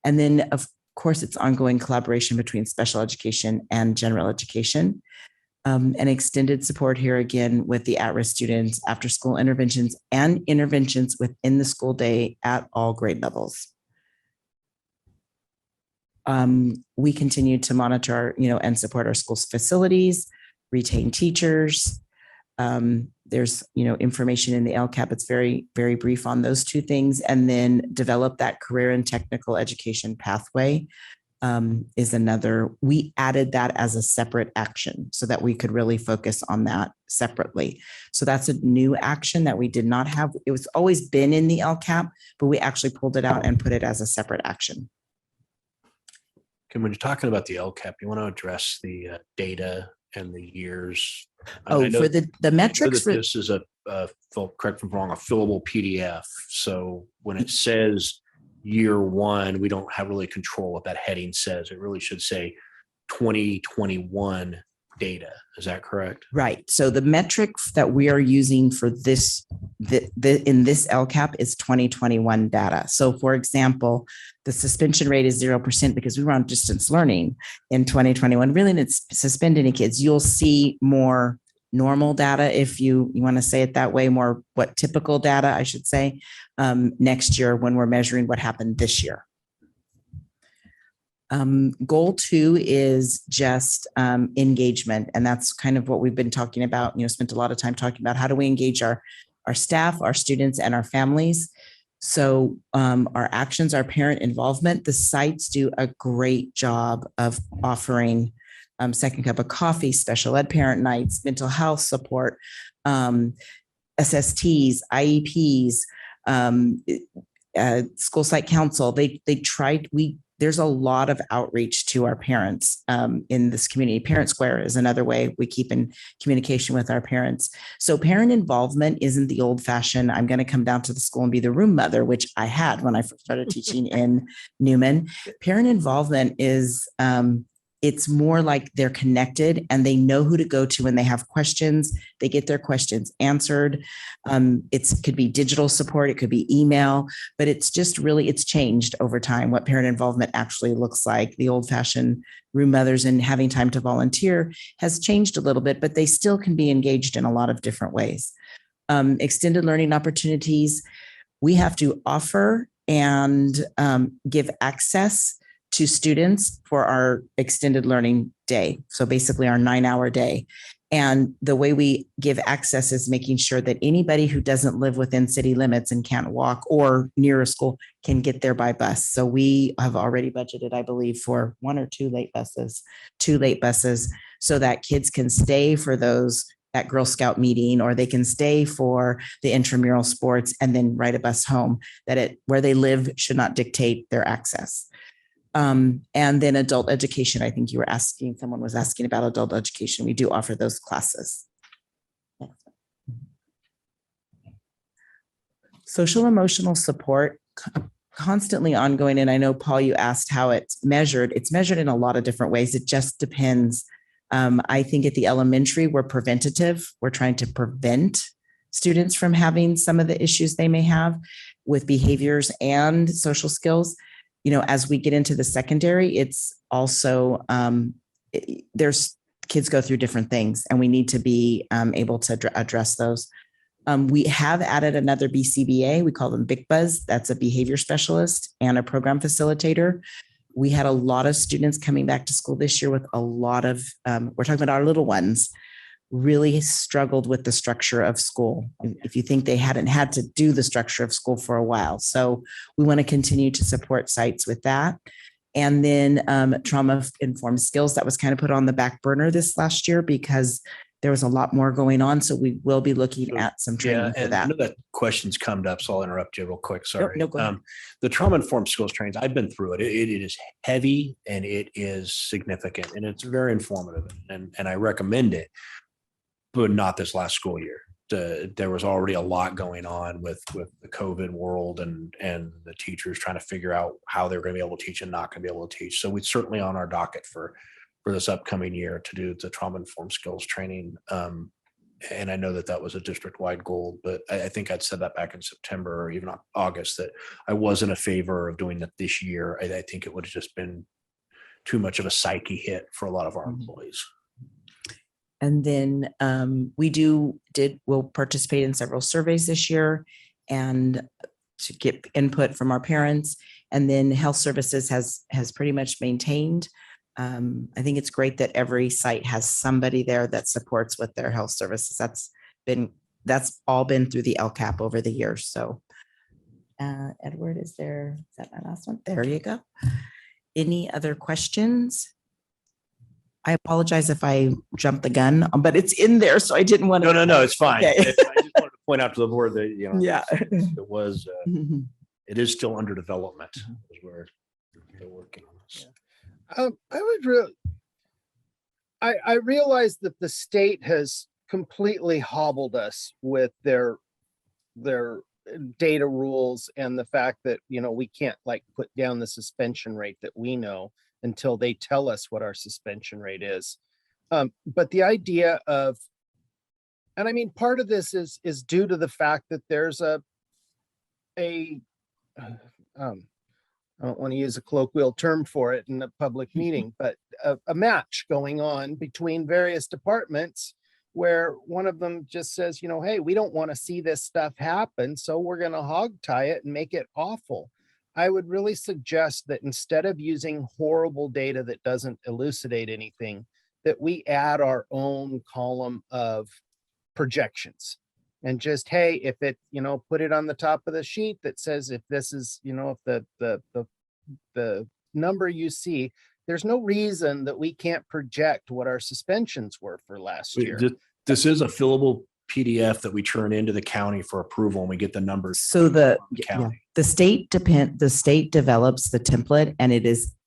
G: And then of course, it's ongoing collaboration between special education and general education. And extended support here again with the at-risk students, after school interventions and interventions within the school day at all grade levels. We continue to monitor, and support our schools facilities, retain teachers. There's, information in the Lcap. It's very, very brief on those 2 things. And then develop that career and technical education pathway is another. We added that as a separate action so that we could really focus on that separately. So that's a new action that we did not have. It was always been in the Lcap, but we actually pulled it out and put it as a separate action.
E: When you're talking about the LCAP, you want to address the data and the years.
G: For the metrics.
E: This is correct me if I'm wrong, a fillable PDF. So when it says year 1, we don't have really control what that heading says. It really should say 2021 data. Is that correct? Right.
G: So the metrics that we are using for this in this Lcap is 2021 data. So for example, the suspension rate is 0% because we were on distance learning in 2021. Really didn't suspend any kids. You'll see more normal data, if you want to say it that way, more what typical data, I should say, next year when we're measuring what happened this year. Goal 2 is just engagement. And that's kind of what we've been talking about, spent a lot of time talking about how do we engage our staff, our students, and our families. So our actions, our parent involvement, the sites do a great job of offering second cup of coffee, special ed parent nights, mental health support, SSTs, IEPs, school site council. There's a lot of outreach to our parents in this community. Parent Square is another way we keep in communication with our parents. So parent involvement isn't the old fashioned, I'm going to come down to the school and be the room mother, which I had when I first started teaching in Newman. Parent involvement is, it's more like they're connected and they know who to go to when they have questions. They get their questions answered. It could be digital support, it could be email, but it's just really, it's changed over time what parent involvement actually looks like. The old fashioned room mothers and having time to volunteer has changed a little bit, but they still can be engaged in a lot of different ways. Extended learning opportunities, we have to offer and give access to students for our extended learning day. So basically our 9-hour day. And the way we give access is making sure that anybody who doesn't live within city limits and can't walk or near a school can get there by bus. So we have already budgeted, I believe, for 1 or 2 late buses, 2 late buses, so that kids can stay for that Girl Scout meeting, or they can stay for the intramural sports and then ride a bus home. Where they live should not dictate their access. And then adult education. I think someone was asking about adult education. We do offer those classes. Social emotional support, constantly ongoing. And I know, Paul, you asked how it's measured. It's measured in a lot of different ways. It just depends. I think at the elementary, we're preventative. We're trying to prevent students from having some of the issues they may have with behaviors and social skills. As we get into the secondary, it's also, there's kids go through different things and we need to be able to address those. We have added another BCBA. We call them Big Buzz. That's a behavior specialist and a program facilitator. We had a lot of students coming back to school this year with a lot of, we're talking about our little ones, really struggled with the structure of school. If you think they hadn't had to do the structure of school for a while. So we want to continue to support sites with that. And then trauma-informed skills, that was kind of put on the back burner this last year because there was a lot more going on. So we will be looking at some training for that.
E: I know that question's come up, so I'll interrupt you real quick. Sorry.
G: No, go ahead.
E: The trauma-informed skills trainings, I've been through it. It is heavy and it is significant and it's very informative and I recommend it, but not this last school year. there was already a lot going on with the COVID world and the teachers trying to figure out how they're going to be able to teach and not going to be able to teach. So it's certainly on our docket for this upcoming year to do the trauma-informed skills training. And I know that was a district-wide goal, but I think I'd said that back in September or even August that I wasn't a favor of doing that this year. I think it would have just been too much of a psyche hit for a lot of our employees.
G: And then we'll participate in several surveys this year and to get input from our parents. And then health services has pretty much maintained. I think it's great that every site has somebody there that supports with their health services. That's all been through the Lcap over the years. So Edward, is that my last one? There you go. Any other questions? I apologize if I jumped the gun, but it's in there, so I didn't want to.
E: No, it's fine.
G: Okay.
E: I just wanted to point out to the board that,
G: Yeah.
E: it is still under development. We're working on this.
C: I realize that the state has completely hobbled us with their data rules and the fact that, we can't put down the suspension rate that we know until they tell us what our suspension rate is. But the idea of, and I mean, part of this is due to the fact that there's I don't want to use a colloquial term for it in a public meeting, but a match going on between various departments where one of them just says, hey, we don't want to see this stuff happen, so we're going to hog tie it and make it awful. I would really suggest that instead of using horrible data that doesn't elucidate anything, that we add our own column of projections. And just, hey, if it, put it on the top of the sheet that says if this is, if the number you see, there's no reason that we can't project what our suspensions were for last year.
E: This is a fillable PDF that we turn into the county for approval and we get the numbers.
G: So the
E: county.
G: The state develops the template, and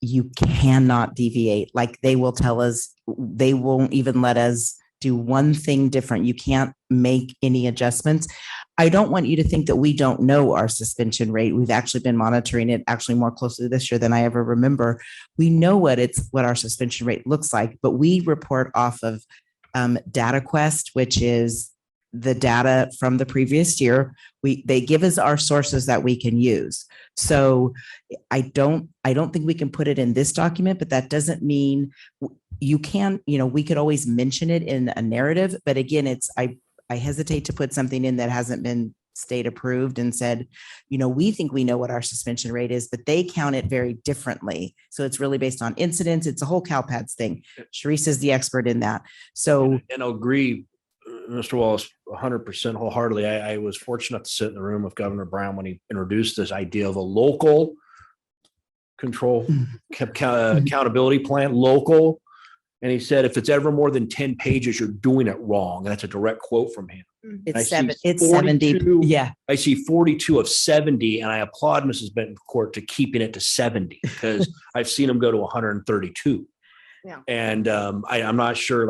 G: you cannot deviate. Like they will tell us, they won't even let us do one thing different. You can't make any adjustments. I don't want you to think that we don't know our suspension rate. We've actually been monitoring it actually more closely this year than I ever remember. We know what our suspension rate looks like, but we report off of DataQuest, which is the data from the previous year. They give us our sources that we can use. So I don't think we can put it in this document, but that doesn't mean you can, we could always mention it in a narrative, but again, I hesitate to put something in that hasn't been state approved and said, we think we know what our suspension rate is, but they count it very differently. So it's really based on incidents. It's a whole CalPADS thing. Sharice is the expert in that. So,
E: and I'll agree, Mr. Wallace, 100% wholeheartedly. I was fortunate to sit in the room with Governor Brown when he introduced this idea of a local control accountability plan, local. And he said, if it's ever more than 10 pages, you're doing it wrong. That's a direct quote from him.
G: It's 70. Yeah.
E: I see 42 of 70, and I applaud Mrs. Bettencourt to keeping it to 70 because I've seen them go to 132.
A: Yeah.
E: And I'm not sure,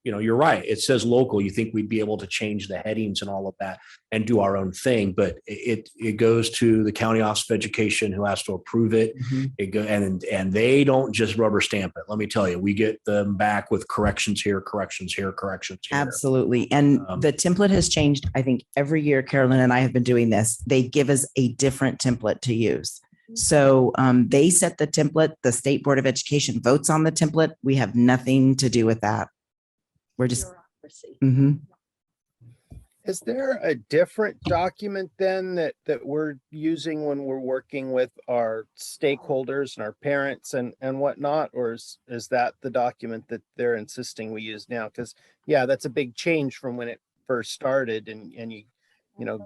E: you're right. It says local. You think we'd be able to change the headings and all of that and do our own thing, but it goes to the County Office of Education who has to approve it.
G: Mm-hmm.
E: And they don't just rubber stamp it. Let me tell you, we get them back with corrections here, corrections here, corrections here.
G: Absolutely. And the template has changed. I think every year, Carolyn and I have been doing this. They give us a different template to use. So they set the template. The State Board of Education votes on the template. We have nothing to do with that. We're just. Mm-hmm.
C: Is there a different document then that we're using when we're working with our stakeholders and our parents and whatnot? Or is that the document that they're insisting we use now? Because that's a big change from when it first started and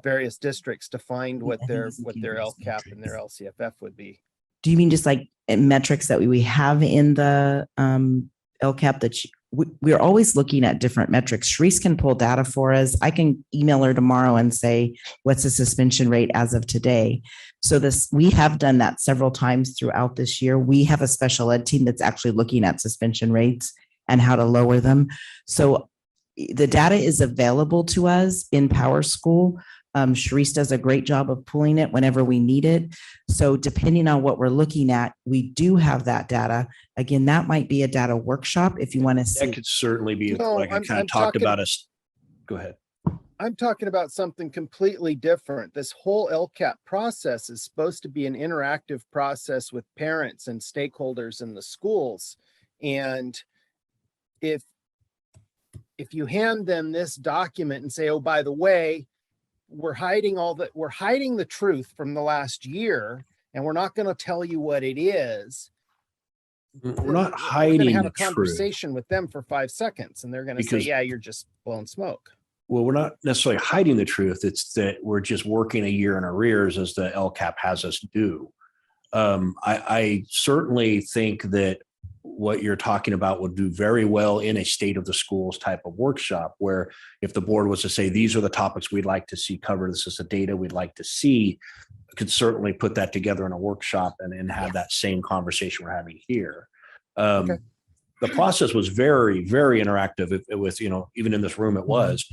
C: various districts defined what their LCAP and their LCFF would be.
G: Do you mean just like metrics that we have in the LCAP that we're always looking at different metrics? Sharice can pull data for us. I can email her tomorrow and say, what's the suspension rate as of today? So we have done that several times throughout this year. We have a special ed team that's actually looking at suspension rates and how to lower them. So the data is available to us in Power School. Sharice does a great job of pulling it whenever we need it. So depending on what we're looking at, we do have that data. Again, that might be a data workshop if you want to see.
E: That could certainly be
C: No,
E: like I
C: I'm
E: kind of talked
C: talking-
E: about us. Go ahead.
C: I'm talking about something completely different. This whole LCAP process is supposed to be an interactive process with parents and stakeholders in the schools. And if you hand them this document and say, oh, by the way, we're hiding the truth from the last year, and we're not going to tell you what it is.
E: We're not
C: We're going to
E: hiding
C: have
E: the
C: a
E: truth.
C: conversation with them for 5 seconds, and they're going to say,
E: Because-
C: yeah, you're just blowing smoke.
E: Well, we're not necessarily hiding the truth. It's that we're just working a year in arrears as the LCAP has us do. I certainly think that what you're talking about would do very well in a state of the schools type of workshop, where if the board was to say, these are the topics we'd like to see covered, this is the data we'd like to see, could certainly put that together in a workshop and have that same conversation we're having here.
C: Okay.
E: The process was very, very interactive with, even in this room it was.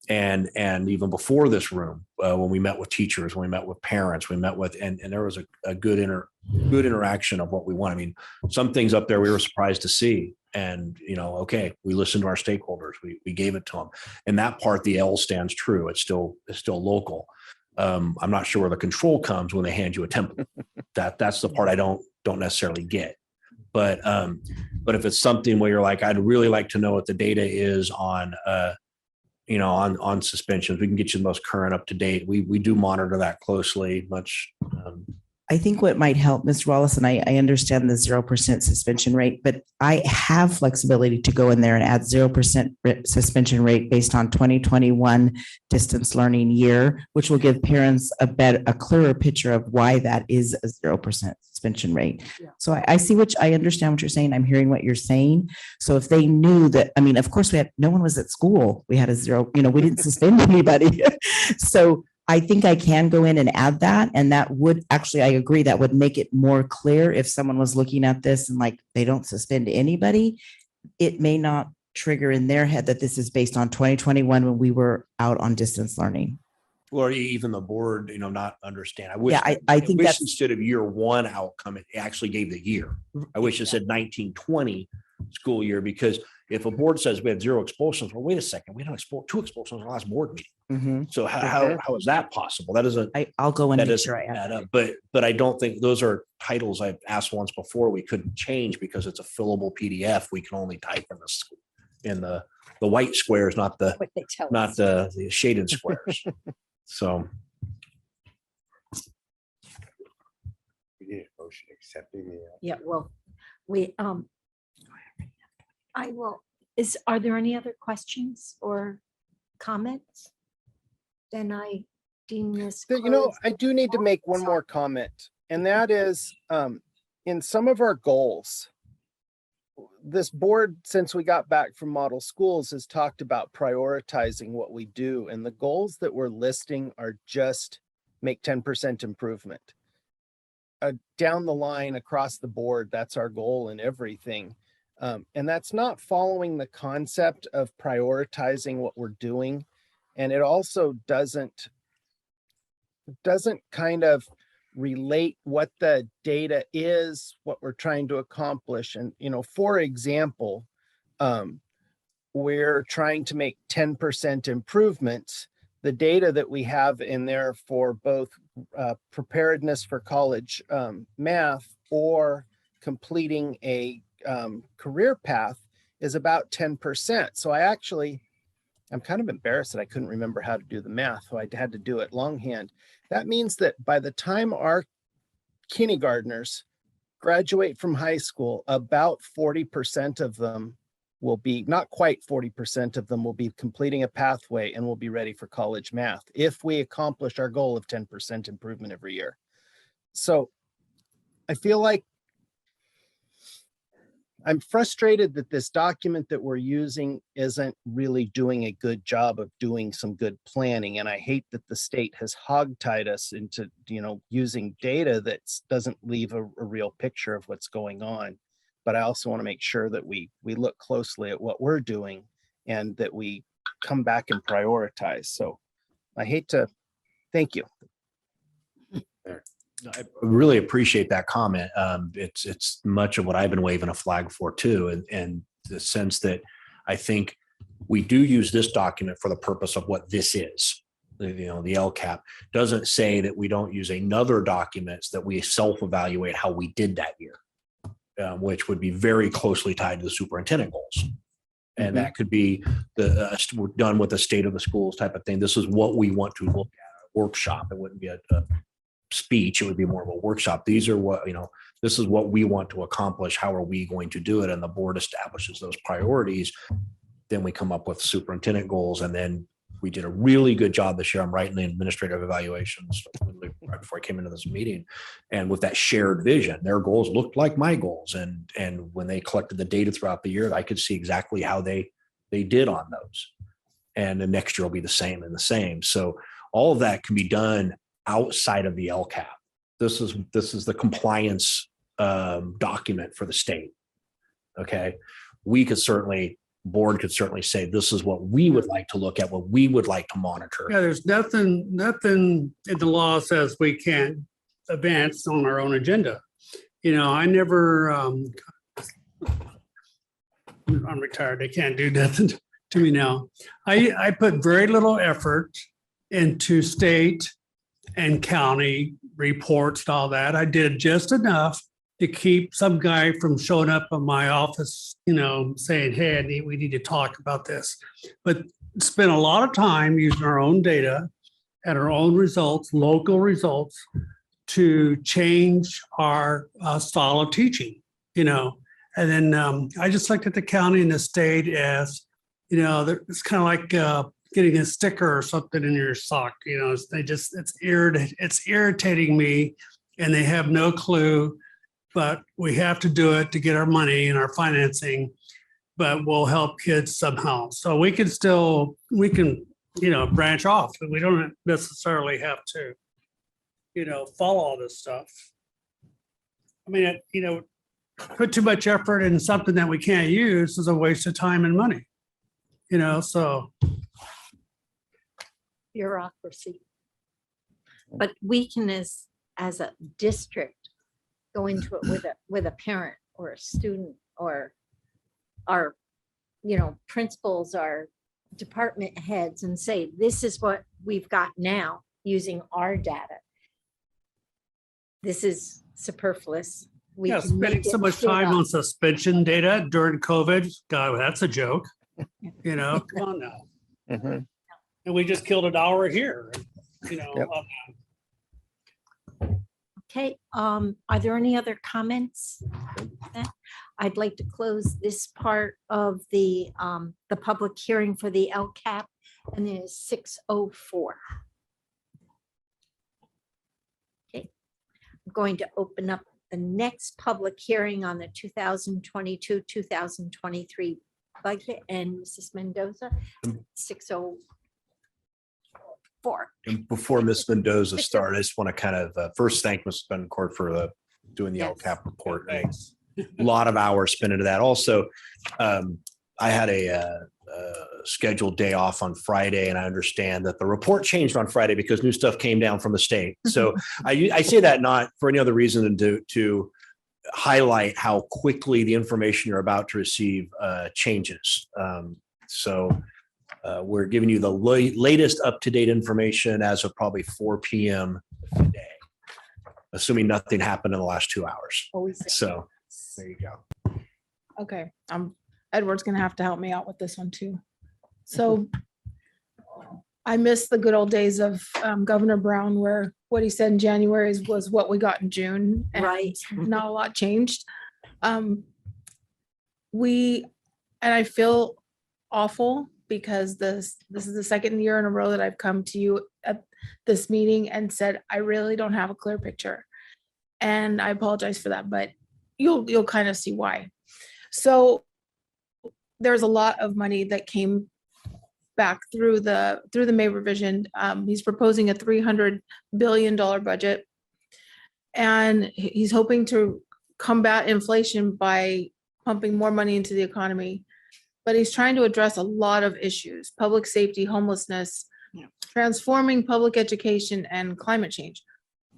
E: And even before this room, when we met with teachers, when we met with parents, we met with, and there was a good interaction of what we want. I mean, some things up there we were surprised to see. And, okay, we listened to our stakeholders, we gave it to them. And that part, the L stands true. It's still local. I'm not sure where the control comes when they hand you a template. That's the part I don't necessarily get. But if it's something where you're like, I'd really like to know what the data is on, on suspensions, we can get you the most current, up to date. We do monitor that closely.
G: I think what might help, Mr. Wallace, and I understand the 0% suspension rate, but I have flexibility to go in there and add 0% suspension rate based on 2021 distance learning year, which will give parents a clearer picture of why that is a 0% suspension rate.
A: Yeah.
G: So I understand what you're saying. I'm hearing what you're saying. So if they knew that, I mean, of course no one was at school. We had a 0, we didn't suspend anybody. So I think I can go in and add that. And that would actually, I agree, that would make it more clear if someone was looking at this and like, they don't suspend anybody. It may not trigger in their head that this is based on 2021 when we were out on distance learning.
E: Or even the board, not understand. I wish,
G: Yeah, I think that's,
E: instead of year one outcome, it actually gave the year. I wish it said 1920 school year, because if a board says we had 0 expulsions, well, wait a second, we had 2 expulsions in the last board meeting.
G: Mhm.
E: So how is that possible? That doesn't,
G: I'll go and
E: that
G: make
E: doesn't
G: sure I add
E: add
G: that.
E: up. But I don't think those are titles I've asked once before we couldn't change because it's a fillable PDF. We can only type in the white squares, not the
A: What they tell us.
E: the shaded squares. So
D: We need a motion accepting the.
A: Yeah, well, are there any other questions or comments? Then I deem this. closed.
C: I do need to make one more comment, and that is, in some of our goals, this board, since we got back from model schools, has talked about prioritizing what we do, and the goals that we're listing are just make 10% improvement. Down the line, across the board, that's our goal in everything. And that's not following the concept of prioritizing what we're doing. And it also doesn't kind of relate what the data is, what we're trying to accomplish. And, for example, we're trying to make 10% improvements. The data that we have in there for both preparedness for college math or completing a career path is about 10%. So I'm kind of embarrassed that I couldn't remember how to do the math, so I had to do it longhand. That means that by the time our kindergartners graduate from high school, about 40% of them will be, not quite 40% of them will be completing a pathway and will be ready for college math if we accomplish our goal of 10% improvement every year. So I feel like I'm frustrated that this document that we're using isn't really doing a good job of doing some good planning. And I hate that the state has hogtied us into, using data that doesn't leave a real picture of what's going on. But I also want to make sure that we look closely at what we're doing and that we come back and prioritize. So I hate to, thank you.
E: I really appreciate that comment. It's much of what I've been waving a flag for too, and the sense that I think we do use this document for the purpose of what this is. The Lcap doesn't say that we don't use another documents that we self-evaluate how we did that year, which would be very closely tied to the superintendent goals. And that could be we're done with the state of the schools type of thing. This is what we want to look at, a workshop. It wouldn't be a speech. It would be more of a workshop. These are what, this is what we want to accomplish. How are we going to do it? And the board establishes those priorities. Then we come up with superintendent goals. And then we did a really good job this year. I'm writing the administrative evaluations right before I came into this meeting. And with that shared vision, their goals looked like my goals. And when they collected the data throughout the year, I could see exactly how they did on those. And the next year will be the same and the same. So all of that can be done outside of the Lcap. This is the compliance document for the state. Okay. Board could certainly say, this is what we would like to look at, what we would like to monitor.
B: Yeah, there's nothing in the law says we can't advance on our own agenda. I never, I'm retired. They can't do nothing to me now. I put very little effort into state and county reports and all that. I did just enough to keep some guy from showing up in my office, saying, hey, we need to talk about this. But spent a lot of time using our own data and our own results, local results, to change our style of teaching, And then I just looked at the county and the state as, it's kind of like getting a sticker or something in your sock, it's irritating me, and they have no clue. But we have to do it to get our money and our financing, but we'll help kids somehow. So we can branch off, and we don't necessarily have to, follow all this stuff. I mean, put too much effort in something that we can't use is a waste of time and money, so.
A: Bureaucracy. But we can, as a district, go into it with a parent or a student or our, principals, our department heads, and say, this is what we've got now using our data. This is superfluous. We can
B: Spending
A: make
B: so
A: it
B: much
A: fit
B: time
A: up.
B: on suspension data during COVID, God, that's a joke. Come on now.
C: Mhm.
B: And we just killed an hour here,
C: Yep.
A: Okay, are there any other comments? I'd like to close this part of the public hearing for the Lcap, and it is 6:04. Okay, I'm going to open up the next public hearing on the 2022-2023 budget, and Mrs. Mendoza, 6:04.
E: And before Ms. Mendoza started, I just want to kind of first thank Ms. Bettencourt for doing the
A: Yes.
E: Lcap report.
B: Thanks.
E: A lot of hours spent into that. Also, I had a scheduled day off on Friday, and I understand that the report changed on Friday because new stuff came down from the state. So I say that not for any other reason than to highlight how quickly the information you're about to receive changes. We're giving you the latest up-to-date information as of probably 4 p.m. today, assuming nothing happened in the last 2 hours. So there you go.
I: Okay, Edward's gonna have to help me out with this one too. So I miss the good old days of Governor Brown, where what he said in January was what we got in June. And
A: Right.
I: not a lot changed. And I feel awful because this is the second year in a row that I've come to you at this meeting and said, I really don't have a clear picture. And I apologize for that, but you'll kind of see why. So there's a lot of money that came back through the May revision. He's proposing a $300 billion budget. And he's hoping to combat inflation by pumping more money into the economy. but he's trying to address a lot of issues: public safety, homelessness, transforming public education, and climate change.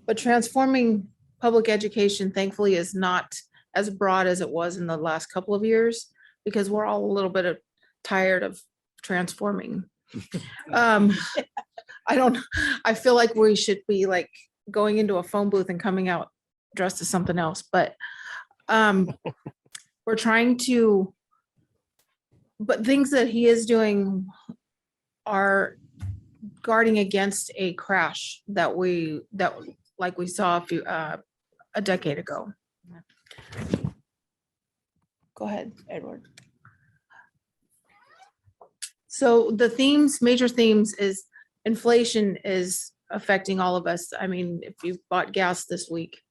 I: But transforming public education, thankfully, is not as broad as it was in the last couple of years, because we're all a little bit tired of transforming. I feel like we should be like going into a phone booth and coming out dressed as something else, but we're trying to, but things that he is doing are guarding against a crash that like we saw a decade ago. Go ahead, Edward. So the major themes is inflation is affecting all of us. I mean, if you bought gas this week,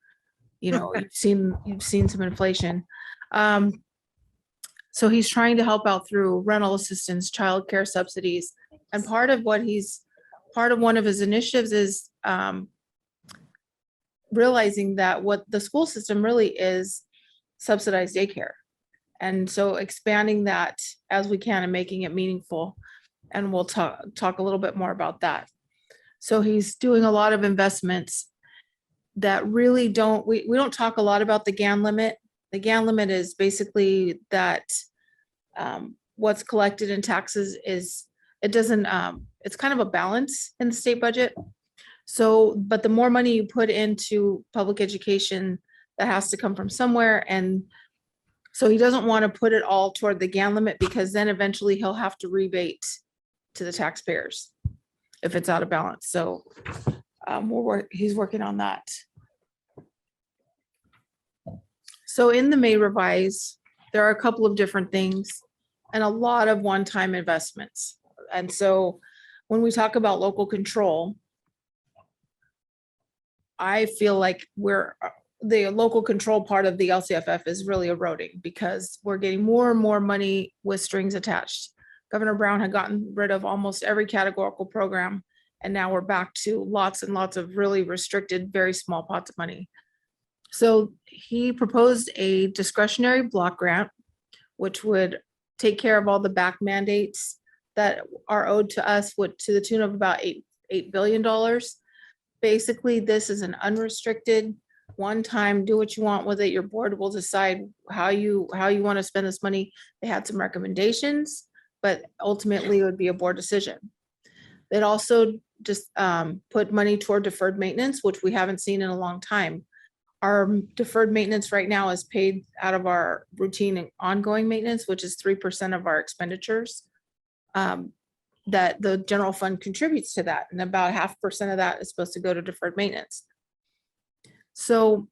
I: you've seen some inflation. So he's trying to help out through rental assistance, childcare subsidies, and part of one of his initiatives is realizing that what the school system really is subsidized daycare. And so expanding that as we can and making it meaningful. And we'll talk a little bit more about that. So he's doing a lot of investments that really we don't talk a lot about the GAN limit. The GAN limit is basically that what's collected in taxes it's kind of a balance in the state budget. So, but the more money you put into public education, that has to come from somewhere. And so he doesn't want to put it all toward the GAN limit, because then eventually he'll have to rebate to the taxpayers if it's out of balance. So he's working on that. So in the May revise, there are a couple of different things and a lot of one-time investments. And so when we talk about local control, I feel like the local control part of the LCFF is really eroding, because we're getting more and more money with strings attached. Governor Brown had gotten rid of almost every categorical program, and now we're back to lots and lots of really restricted, very small pots of money. So he proposed a discretionary block grant, which would take care of all the back mandates that are owed to us, to the tune of about $8 billion. Basically, this is an unrestricted, one-time, do what you want with it. Your board will decide how you want to spend this money. They had some recommendations, but ultimately it would be a board decision. They'd also just put money toward deferred maintenance, which we haven't seen in a long time. Our deferred maintenance right now is paid out of our routine and ongoing maintenance, which is 3% of our expenditures. That the general fund contributes to that, and about 0.5% of that is supposed to go to deferred maintenance. So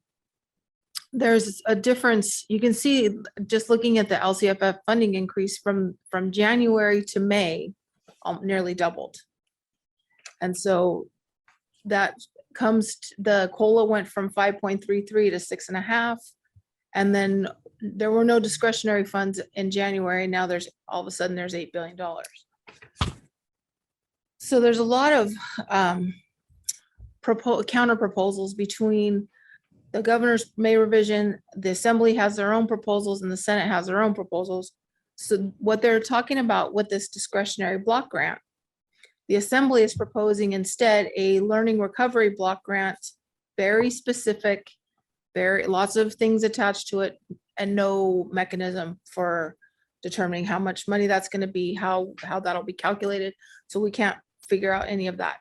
I: there's a difference. You can see just looking at the LCFF funding increase from January to May, nearly doubled. And so that the COLA went from 5.33 to 6.5. And then there were no discretionary funds in January. Now all of a sudden there's $8 billion. So there's a lot of counter proposals between the governor's May revision, the assembly has their own proposals, and the Senate has their own proposals. So what they're talking about with this discretionary block grant, the assembly is proposing instead a learning recovery block grant, very specific, lots of things attached to it, and no mechanism for determining how much money that's going to be, how that'll be calculated. So we can't figure out any of that.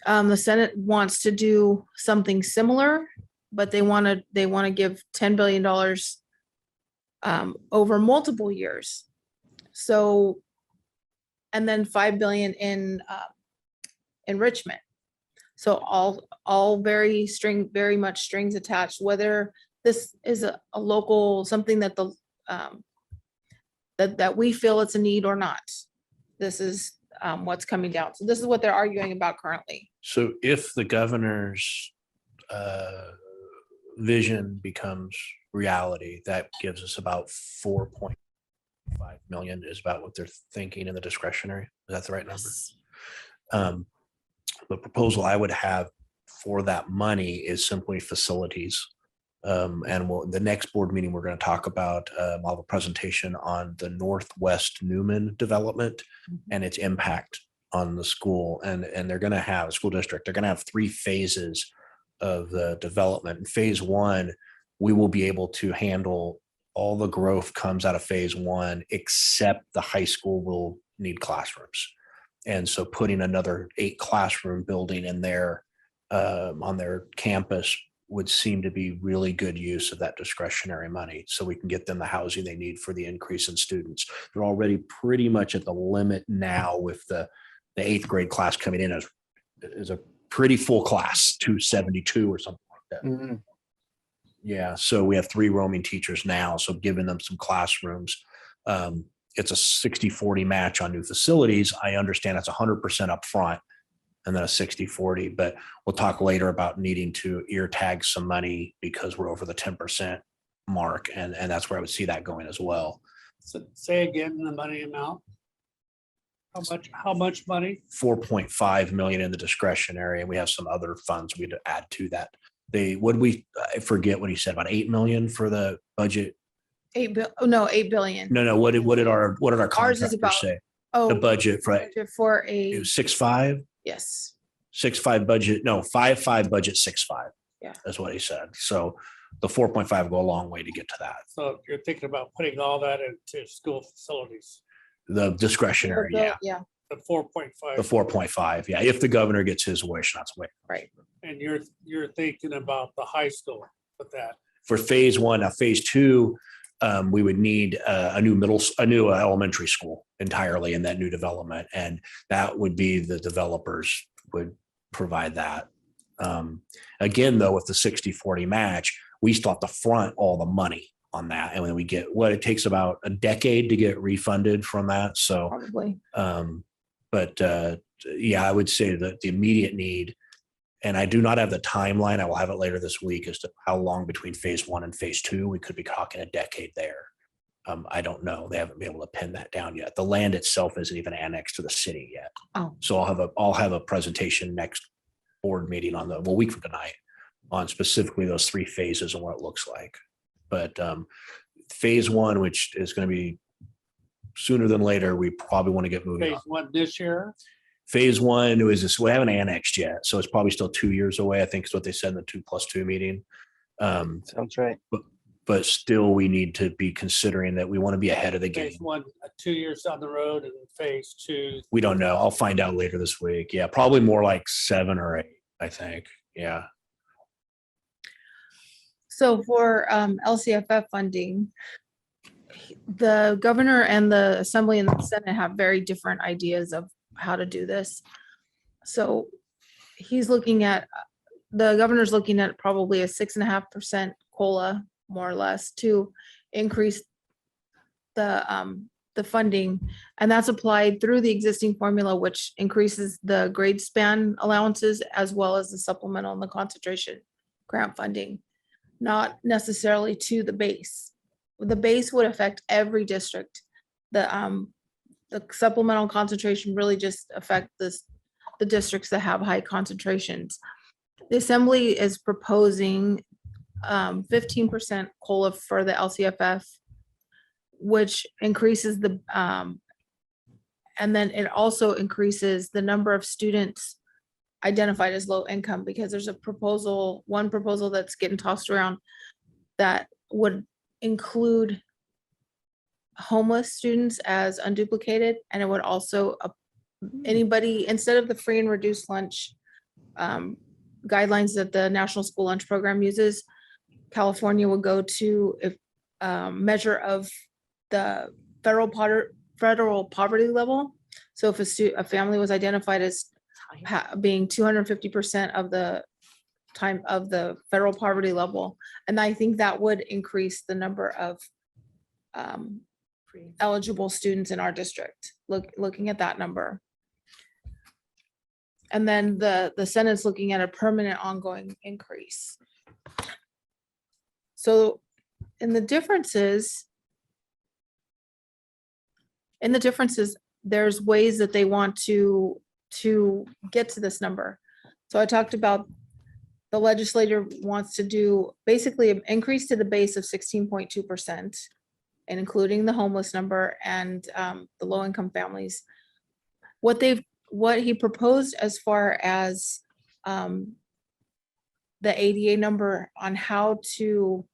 I: The Senate wants to do something similar, but they want to give $10 billion over multiple years. So, and then $5 billion in enrichment. So all very much strings attached, whether this is a local, something that that we feel it's a need or not. This is what's coming down. So this is what they're arguing about currently.
E: So if the governor's vision becomes reality, that gives us about 4.5 million is about what they're thinking in the discretionary. Is that the right number? The proposal I would have for that money is simply facilities. And the next board meeting, we're going to talk about, I'll have a presentation on the Northwest Newman development and its impact on the school. And they're going to have, school district, they're going to have 3 phases of the development. In phase 1, we will be able to handle all the growth comes out of phase 1, except the high school will need classrooms. And so putting another 8 classroom building in there on their campus would seem to be really good use of that discretionary money. So we can get them the housing they need for the increase in students. They're already pretty much at the limit now with the 8th grade class coming in as a pretty full class, 272 or something like that.
C: Mhm.
E: Yeah, so we have 3 roaming teachers now, so giving them some classrooms. It's a 60-40 match on new facilities. I understand it's 100% upfront and then a 60-40, but we'll talk later about needing to ear tag some money because we're over the 10% mark, and that's where I would see that going as well.
B: So say again, the money amount. How much money?
E: 4.5 million in the discretionary, and we have some other funds we'd add to that. I forget what he said, about 8 million for the budget.
I: 8 billion.
E: No, what did our
I: Ours is
E: contractors
I: about,
E: say?
I: oh.
E: The budget for
I: For
E: it
I: a,
E: was 6.5,
I: yes.
E: 6.5 budget, no, 5.5 budget, 6.5.
I: Yeah.
E: That's what he said. So the 4.5 go a long way to get to that.
B: So you're thinking about putting all that into school facilities,
E: The discretionary, yeah,
I: Yeah,
B: the 4.5.
E: the 4.5, yeah, if the governor gets his wish, that's way.
I: right.
B: And you're thinking about the high school with that.
E: For phase 1, now phase 2, we would need a new elementary school entirely in that new development, and that would be the developers would provide that. Again, though, with the 60-40 match, we still have to front all the money on that, and when we get it takes about a decade to get refunded from that. So,
I: Probably.
E: yeah, I would say that the immediate need, and I do not have the timeline, I will have it later this week, as to how long between phase 1 and phase 2, we could be talking a decade there. I don't know. They haven't been able to pin that down yet. The land itself isn't even annexed to the city yet.
I: Oh.
E: So I'll have a presentation next board meeting on a week from tonight on specifically those 3 phases and what it looks like. But phase 1, which is going to be sooner than later, we probably want to get moving on.
B: Phase 1 this year.
E: Phase 1 is this, we haven't annexed yet, so it's probably still 2 years away, I think is what they said in the 2+2 meeting.
C: Sounds right.
E: But still, we need to be considering that we want to be ahead of the game.
B: Phase 1, 2 years down the road, and phase 2.
E: We don't know. I'll find out later this week. Yeah, probably more like 7 or 8, I think. Yeah.
I: So for LCFF funding, the governor and the assembly and the senate have very different ideas of how to do this. So the governor's looking at probably a 6.5% COLA, more or less, to increase the funding. And that's applied through the existing formula, which increases the grade span allowances as well as the supplemental and the concentration grant funding, not necessarily to the base. The base would affect every district. The supplemental concentration really just affect the districts that have high concentrations. The assembly is proposing 15% COLA for the LCFF, which increases and then it also increases the number of students identified as low income, because there's one proposal that's getting tossed around that would include homeless students as unduplicated, and it would also anybody, instead of the free and reduced lunch guidelines that the National School Lunch Program uses, California would go to a measure of the federal poverty level. So if a family was identified as being 250% of the time of the federal poverty level, and I think that would increase the number of eligible students in our district, looking at that number. And then the Senate's looking at a permanent ongoing increase. So in the differences, there's ways that they want to get to this number. So I talked about the legislature wants to do basically an increase to the base of 16.2%, and including the homeless number and the low-income families. What he proposed as far as the ADA number on how to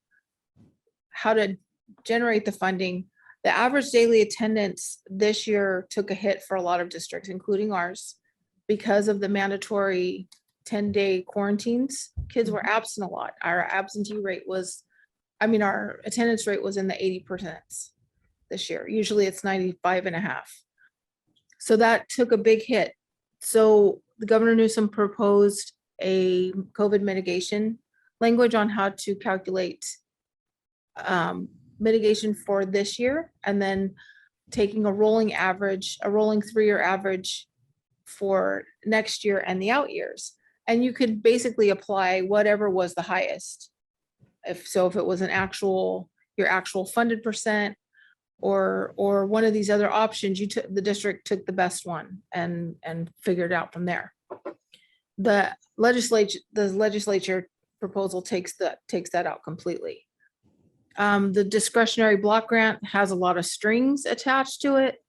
I: generate the funding, the average daily attendance this year took a hit for a lot of districts, including ours, because of the mandatory 10-day quarantines. Kids were absent a lot. Our absentee rate was, our attendance rate was in the 80% this year. Usually it's 95.5. So that took a big hit. So the Governor Newsom proposed a COVID mitigation language on how to calculate mitigation for this year, and then taking a rolling average, a rolling 3-year average for next year and the out years. And you could basically apply whatever was the highest. If it was your actual funded percent, or one of these other options, the district took the best one and figured out from there. The legislature proposal takes that out completely. The discretionary block grant has a lot of strings attached to it.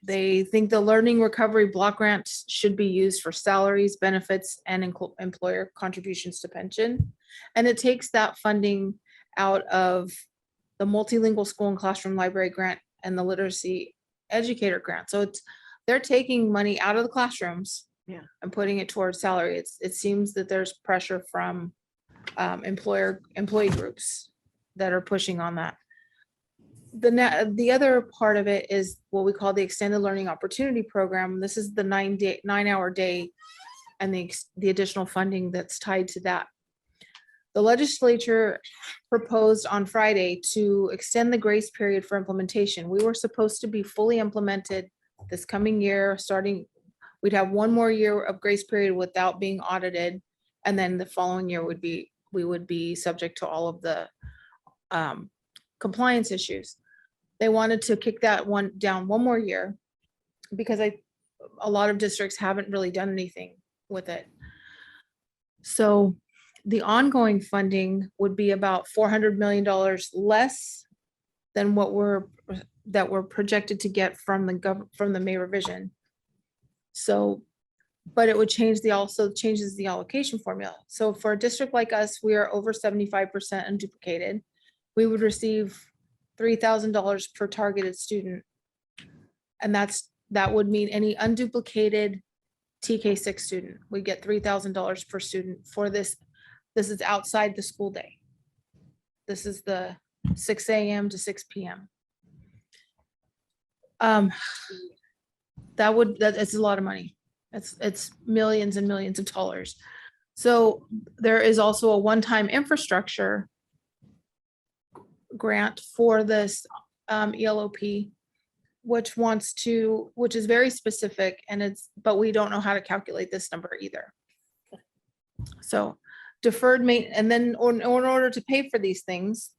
I: They think the learning recovery block grants should be used for salaries, benefits, and employer contributions to pension. And it takes that funding out of the multilingual school and classroom library grant and the literacy educator grant. So they're taking money out of the classrooms, and putting it towards salary. It seems that there's pressure from employee groups that are pushing on that. The other part of it is what we call the extended learning opportunity program. This is the 9-hour day and the additional funding that's tied to that. The legislature proposed on Friday to extend the grace period for implementation. We were supposed to be fully implemented this coming year, we'd have one more year of grace period without being audited. And then the following year we would be subject to all of the compliance issues. They wanted to kick that one down one more year because a lot of districts haven't really done anything with it. So the ongoing funding would be about $400 million less than what we're projected to get from the May revision. So, but it would also changes the allocation formula. So for a district like us, we are over 75% unduplicated. We would receive $3,000 per targeted student. And that would mean any unduplicated TK6 student, we get $3,000 per student for this. This is outside the school day. This is the 6 a.m. to 6 p.m. It's a lot of money. It's millions and millions of dollars. So there is also a one-time infrastructure grant for this ELOP, which is very specific, but we don't know how to calculate this number either. So deferred maintenance, and then in order to pay for these things,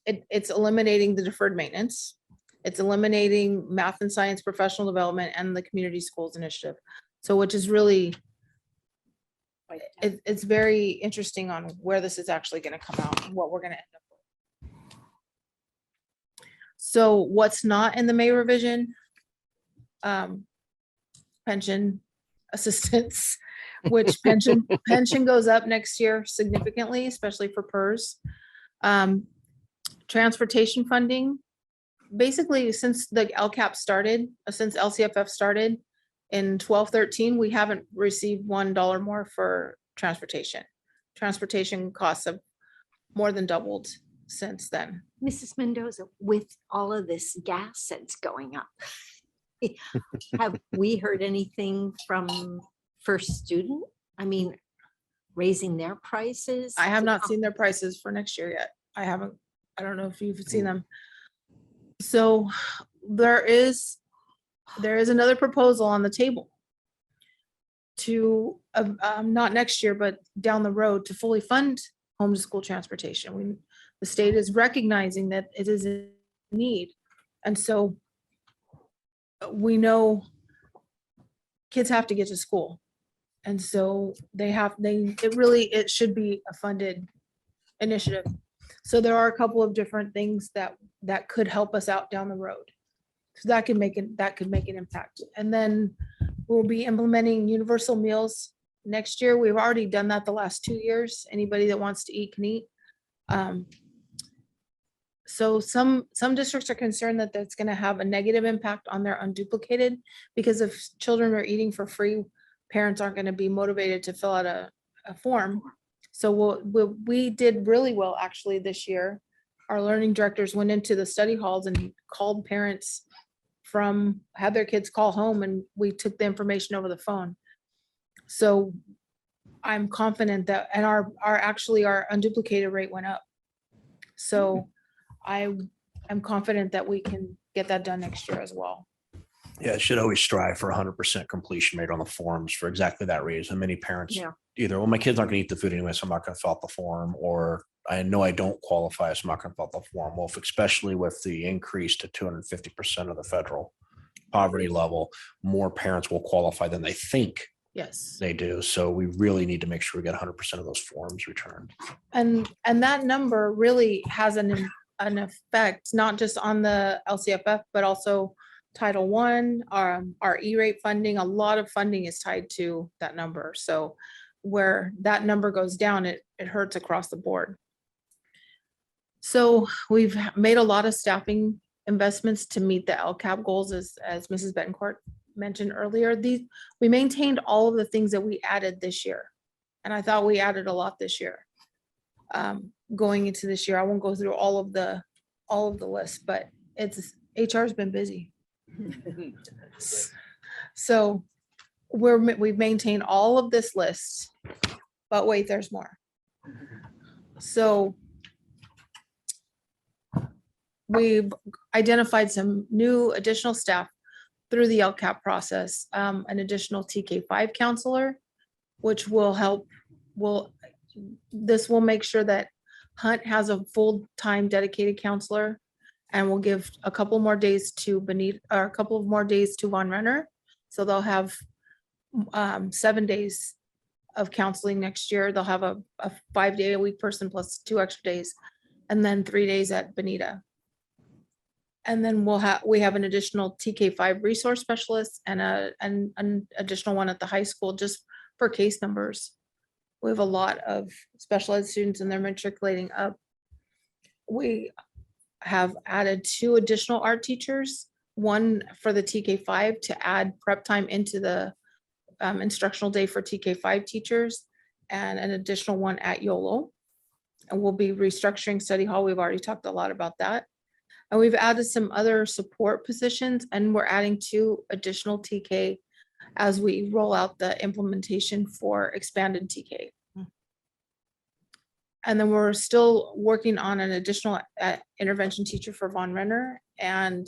I: it's eliminating the deferred maintenance. It's eliminating math and science professional development and the community schools initiative. So which is really, it's very interesting on where this is actually going to come out and what we're going to end up with. So what's not in the May revision? Pension assistance, which pension goes up next year significantly, especially for PERS. Transportation funding, basically since the Lcap started, since LCFF started in 12-13, we haven't received $1 more for transportation. Transportation costs have more than doubled since then.
A: Mrs. Mendoza, with all of this gas that's going up, have we heard anything from First Student? I mean, raising their prices?
I: I have not seen their prices for next year yet. I don't know if you've seen them. So there is another proposal on the table to not next year, but down the road, to fully fund home to school transportation. The state is recognizing that it is a need. And so we know kids have to get to school. And so it should be a funded initiative. So there are a couple of different things that could help us out down the road. So that could make an impact. And then we'll be implementing universal meals next year. We've already done that the last 2 years. Anybody that wants to eat can eat. So some districts are concerned that that's going to have a negative impact on their unduplicated, because if children are eating for free, parents aren't going to be motivated to fill out a form. So we did really well actually this year. Our learning directors went into the study halls and called parents had their kids call home, and we took the information over the phone. So I'm confident that, and our unduplicated rate went up. So I'm confident that we can get that done next year as well.
E: Yeah, it should always strive for 100% completion rate on the forms for exactly that reason. Many parents either, well, my kids aren't gonna eat the food anyway, so I'm not gonna fill out the form, or I know I don't qualify, so I'm not gonna fill out the form. Well, especially with the increase to 250% of the federal poverty level, more parents will qualify than they think
I: Yes.
E: they do. So we really need to make sure we get 100% of those forms returned.
I: And that number really has an effect, not just on the LCFF, but also Title I, our E-rate funding. A lot of funding is tied to that number. So where that number goes down, it hurts across the board. So we've made a lot of staffing investments to meet the LCAP goals, as Mrs. Bettencourt mentioned earlier. We maintained all of the things that we added this year. And I thought we added a lot this year. Going into this year, I won't go through all of the lists, but HR's been busy. So we've maintained all of this list, but wait, there's more. So we've identified some new additional staff through the LCAP process, an additional TK5 counselor, which will help, this will make sure that Hunt has a full-time dedicated counselor, and we'll give a couple more days to Benita, or a couple of more days to Von Renner. So they'll have 7 days of counseling next year. They'll have a 5-day-a-week person plus 2 extra days, and then 3 days at Benita. And then we have an additional TK5 resource specialist and an additional one at the high school just for case numbers. We have a lot of special ed students and they're matriculating up. We have added 2 additional art teachers, one for the TK5 to add prep time into the instructional day for TK5 teachers, and an additional one at YOLO. And we'll be restructuring study hall. We've already talked a lot about that. And we've added some other support positions, and we're adding 2 additional TK as we roll out the implementation for expanded TK. And then we're still working on an additional intervention teacher for Von Renner and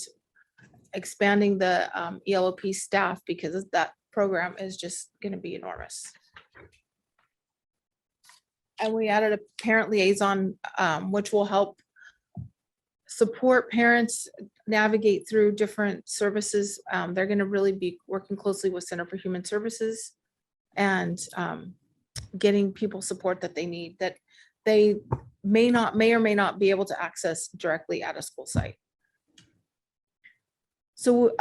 I: expanding the ELOP staff, because that program is just going to be enormous. And we added a parent liaison, which will help support parents navigate through different services. They're going to really be working closely with Center for Human Services and getting people support that they need, that they may or may not be able to access directly at a school site. So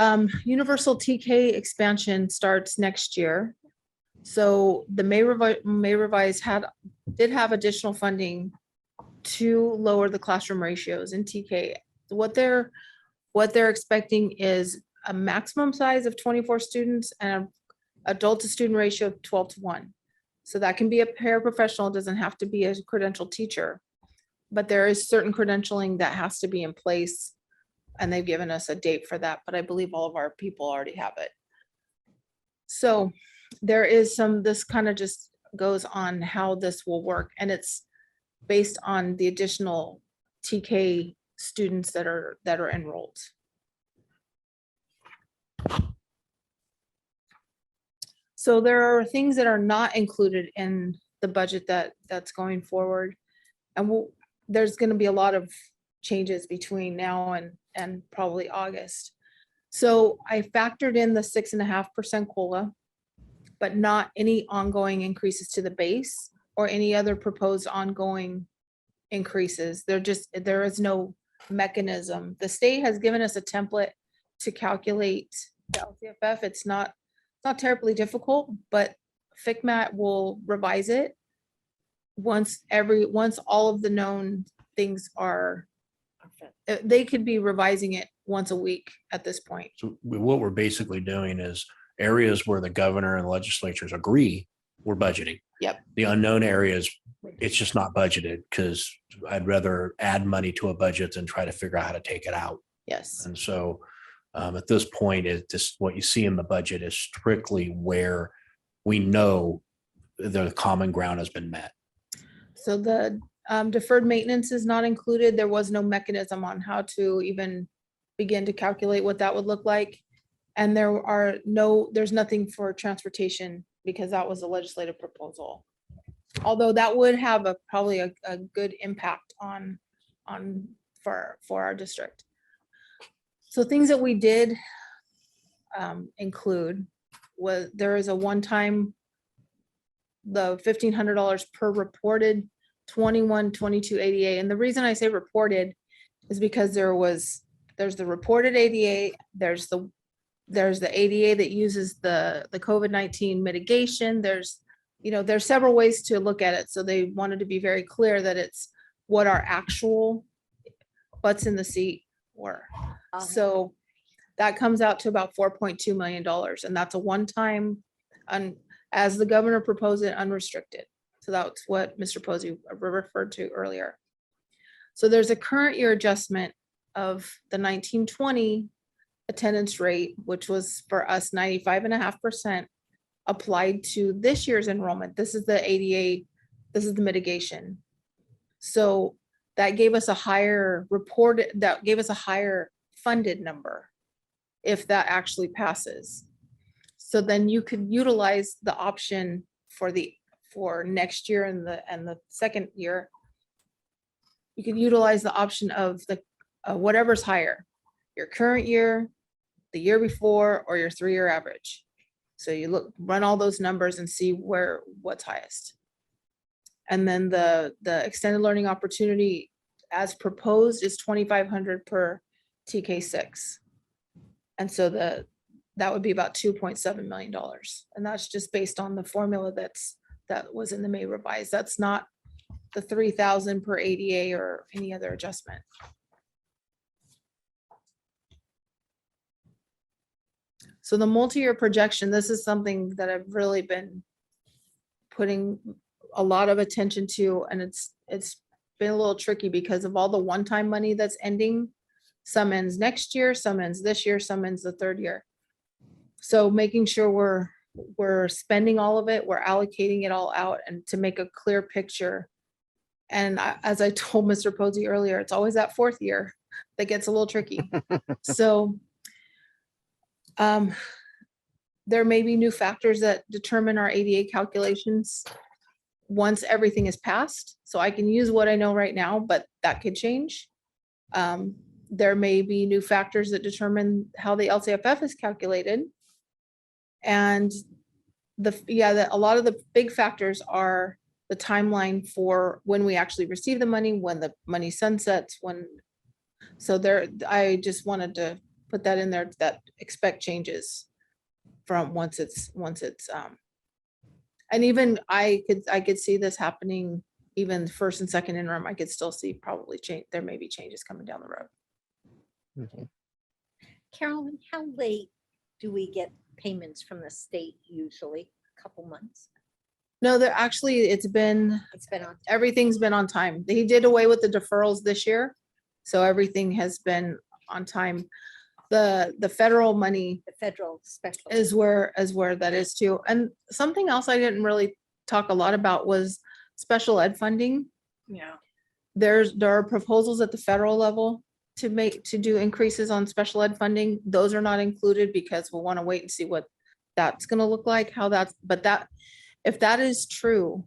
I: universal TK expansion starts next year. So the May Revise did have additional funding to lower the classroom ratios in TK. What they're expecting is a maximum size of 24 students and an adult to student ratio of 12:1. So that can be a paraprofessional, it doesn't have to be a credentialed teacher, but there is certain credentialing that has to be in place, and they've given us a date for that, but I believe all of our people already have it. So there is this kind of just goes on how this will work, and it's based on the additional TK students that are enrolled. So there are things that are not included in the budget that's going forward. And there's going to be a lot of changes between now and probably August. So I factored in the 6.5% COLA. but not any ongoing increases to the base or any other proposed ongoing increases. There is no mechanism. The state has given us a template to calculate the LCFF. It's not terribly difficult, but FCMAT will revise it once all of the known things are, they could be revising it once a week at this point.
E: So what we're basically doing is areas where the governor and legislatures agree, we're budgeting.
I: Yep.
E: The unknown areas, it's just not budgeted because I'd rather add money to a budget than try to figure out how to take it out.
I: Yes.
E: And so at this point, it's just what you see in the budget is strictly where we know the common ground has been met.
I: So the deferred maintenance is not included. There was no mechanism on how to even begin to calculate what that would look like. And there's nothing for transportation because that was a legislative proposal. Although that would have probably a good impact for our district. So things that we did include was there is a one-time, the $1,500 per reported 21-22 ADA. And the reason I say reported is because there's the reported ADA, there's the ADA that uses the COVID-19 mitigation. There's several ways to look at it. So they wanted to be very clear that it's what our actual butts in the seat were. So that comes out to about $4.2 million. And that's a one-time, as the governor proposed it, unrestricted. So that's what Mr. Posey referred to earlier. So there's a current year adjustment of the 1920 attendance rate, which was for us 95.5% applied to this year's enrollment. This is the ADA, this is the mitigation. So that gave us a higher funded number if that actually passes. So then you could utilize the option for next year and the second year. You could utilize the option of the whatever's higher, your current year, the year before, or your 3-year average. So you run all those numbers and see what's highest. And then the extended learning opportunity as proposed is $2,500 per TK6. And so that would be about $2.7 million. And that's just based on the formula that was in the May revised. That's not the 3,000 per ADA or any other adjustment. So the multi-year projection, this is something that I've really been putting a lot of attention to, and it's been a little tricky because of all the one-time money that's ending. Some ends next year, some ends this year, some ends the third year. So making sure we're spending all of it, we're allocating it all out, and to make a clear picture. And as I told Mr. Posey earlier, it's always that fourth year that gets a little tricky. So there may be new factors that determine our ADA calculations once everything is passed. So I can use what I know right now, but that could change. There may be new factors that determine how the LCFF is calculated. And a lot of the big factors are the timeline for when we actually receive the money, when the money sunsets, I just wanted to put that in there, that expect changes from once it's and even I could see this happening even first and second interim. I could still see probably change. There may be changes coming down the road.
C: Mm-hmm.
A: Carolyn, how late do we get payments from the state usually? A couple months?
I: No, it's been
A: on.
I: Everything's been on time. He did away with the deferrals this year. So everything has been on time. The federal money
A: The federal special.
I: is where that is too. And something else I didn't really talk a lot about was special ed funding.
A: Yeah.
I: There are proposals at the federal level to do increases on special ed funding. Those are not included because we'll want to wait and see what that's going to look like, if that is true,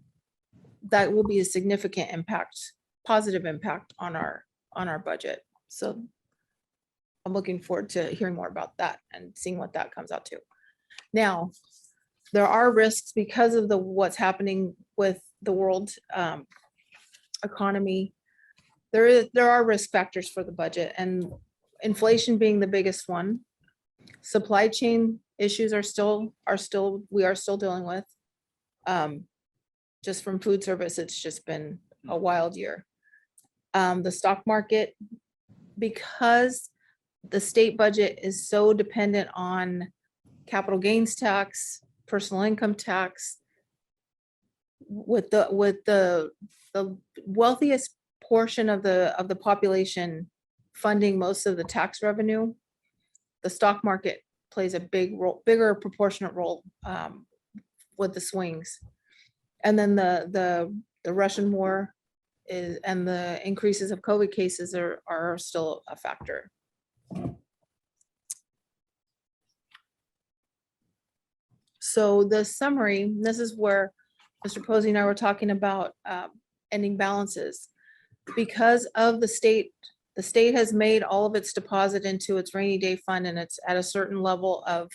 I: that will be a significant impact, positive impact on our budget. So I'm looking forward to hearing more about that and seeing what that comes out to. Now, there are risks because of what's happening with the world economy. There are risk factors for the budget, and inflation being the biggest one. Supply chain issues we are still dealing with. Just from food service, it's just been a wild year. The stock market, because the state budget is so dependent on capital gains tax, personal income tax, with the wealthiest portion of the population funding most of the tax revenue, the stock market plays a bigger proportionate role with the swings. And then the Russian war and the increases of COVID cases are still a factor. So the summary, this is where Mr. Posey and I were talking about ending balances. Because of the state has made all of its deposit into its rainy day fund, and it's at a certain level of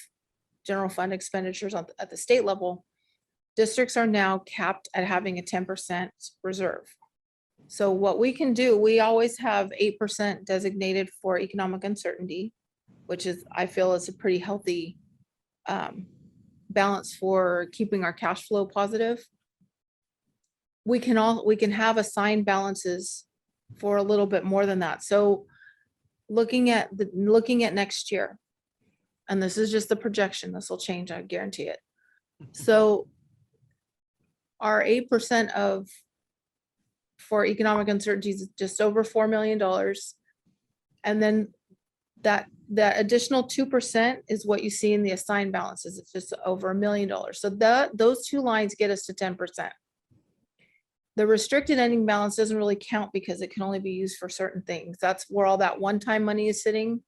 I: general fund expenditures at the state level. Districts are now capped at having a 10% reserve. So what we can do, we always have 8% designated for economic uncertainty, which is, I feel, is a pretty healthy balance for keeping our cash flow positive. We can have assigned balances for a little bit more than that. So looking at next year, and this is just the projection, this will change, I guarantee it. So our 8% for economic uncertainties is just over $4 million. And then that additional 2% is what you see in the assigned balances. It's just over $1 million. So those two lines get us to 10%. The restricted ending balance doesn't really count because it can only be used for certain things. That's where all that one-time money is sitting.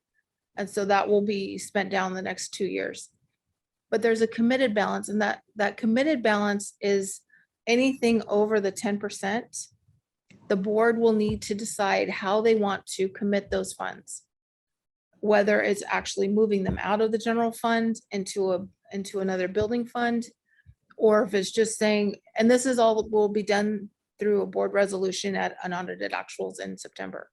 I: And so that will be spent down the next 2 years. But there's a committed balance, and that committed balance is anything over the 10%. The board will need to decide how they want to commit those funds, whether it's actually moving them out of the general fund into another building fund, or if it's just saying, and this is all will be done through a board resolution at unaudited actuals in September.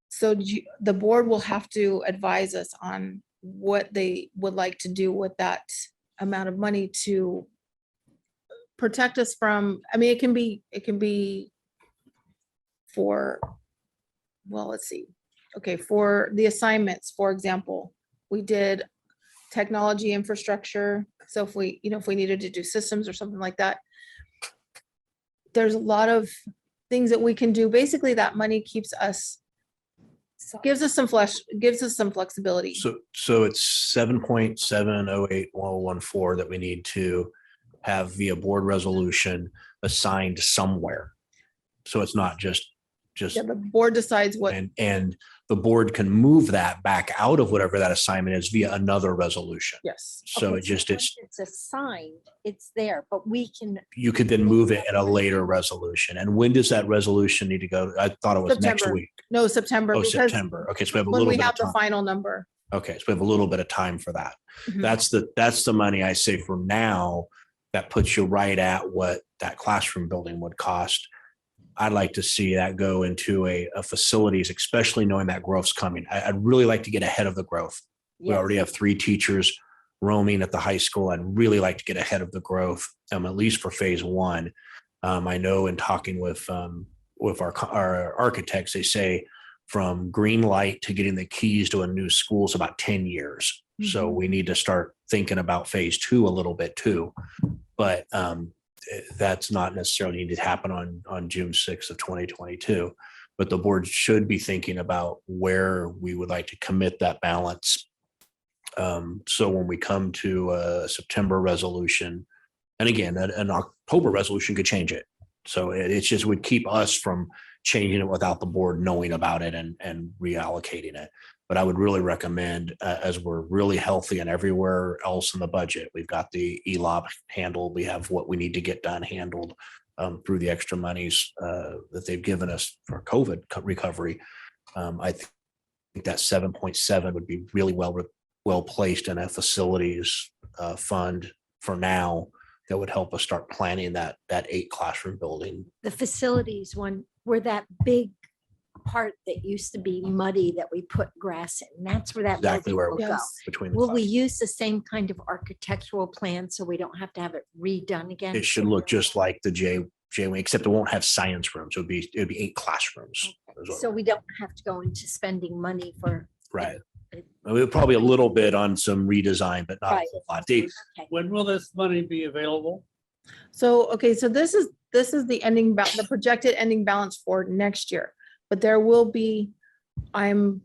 I: So the board will have to advise us on what they would like to do with that amount of money to protect us from, I mean, it can be for, well, let's see. Okay, for the assignments, for example, we did technology infrastructure. So if we needed to do systems or something like that, there's a lot of things that we can do. Basically, that money gives us some flexibility.
E: So it's 7.7081014 that we need to have via board resolution assigned somewhere. So it's not just
I: Yeah, the board decides what.
E: And the board can move that back out of whatever that assignment is via another resolution.
I: Yes.
E: So
A: Okay, once it's assigned, it's there, but
E: you could then move it at a later resolution. And when does that resolution need to go? I thought it was next
I: September.
E: week.
I: No, September.
E: Oh,
I: because
E: September. Okay, so we have a
I: when
E: little
I: we
E: bit
I: have
E: of
I: the
E: time.
I: final number.
E: Okay, so we have a little bit of time for that.
I: Mhm.
E: That's the money I say for now that puts you right at what that classroom building would cost. I'd like to see that go into a facilities, especially knowing that growth's coming. I'd really like to get ahead of the growth. We already have 3 teachers roaming at the high school. I'd really like to get ahead of the growth, at least for phase 1. I know in talking with our architects, they say from green light to getting the keys to a new school is about 10 years. So we need to start thinking about phase 2 a little bit too. But that's not necessarily needed to happen on June 6th of 2022. But the board should be thinking about where we would like to commit that balance. So when we come to a September resolution, and again, an October resolution could change it. So it's just would keep us from changing it without the board knowing about it and reallocating it. But I would really recommend, as we're really healthy and everywhere else in the budget, we've got the ELOP handled. We have what we need to get done handled through the extra monies that they've given us for COVID recovery. I think that 7.7 would be really well well placed in a facilities fund for now that would help us start planning that 8 classroom building.
A: The facilities one, where that big part that used to be muddy that we put grass in, that's where that
E: Exactly
A: building
E: where
A: will
E: we
A: go.
I: Yes.
E: between the
A: Will we
E: classes.
A: use the same kind of architectural plan so we don't have to have it redone again?
E: It should look just like the J wing, except it won't have science rooms. It'd be 8 classrooms.
A: Okay,
E: is what
A: so we don't have to go into spending money for.
E: Right.
A: it-
E: We'll probably a little bit on some redesign, but not a
A: Right.
E: whole lot. Dave,
A: Okay.
B: When will this money be available?
I: So, okay, so this is the ending, the projected ending balance for next year. But there will be, I'm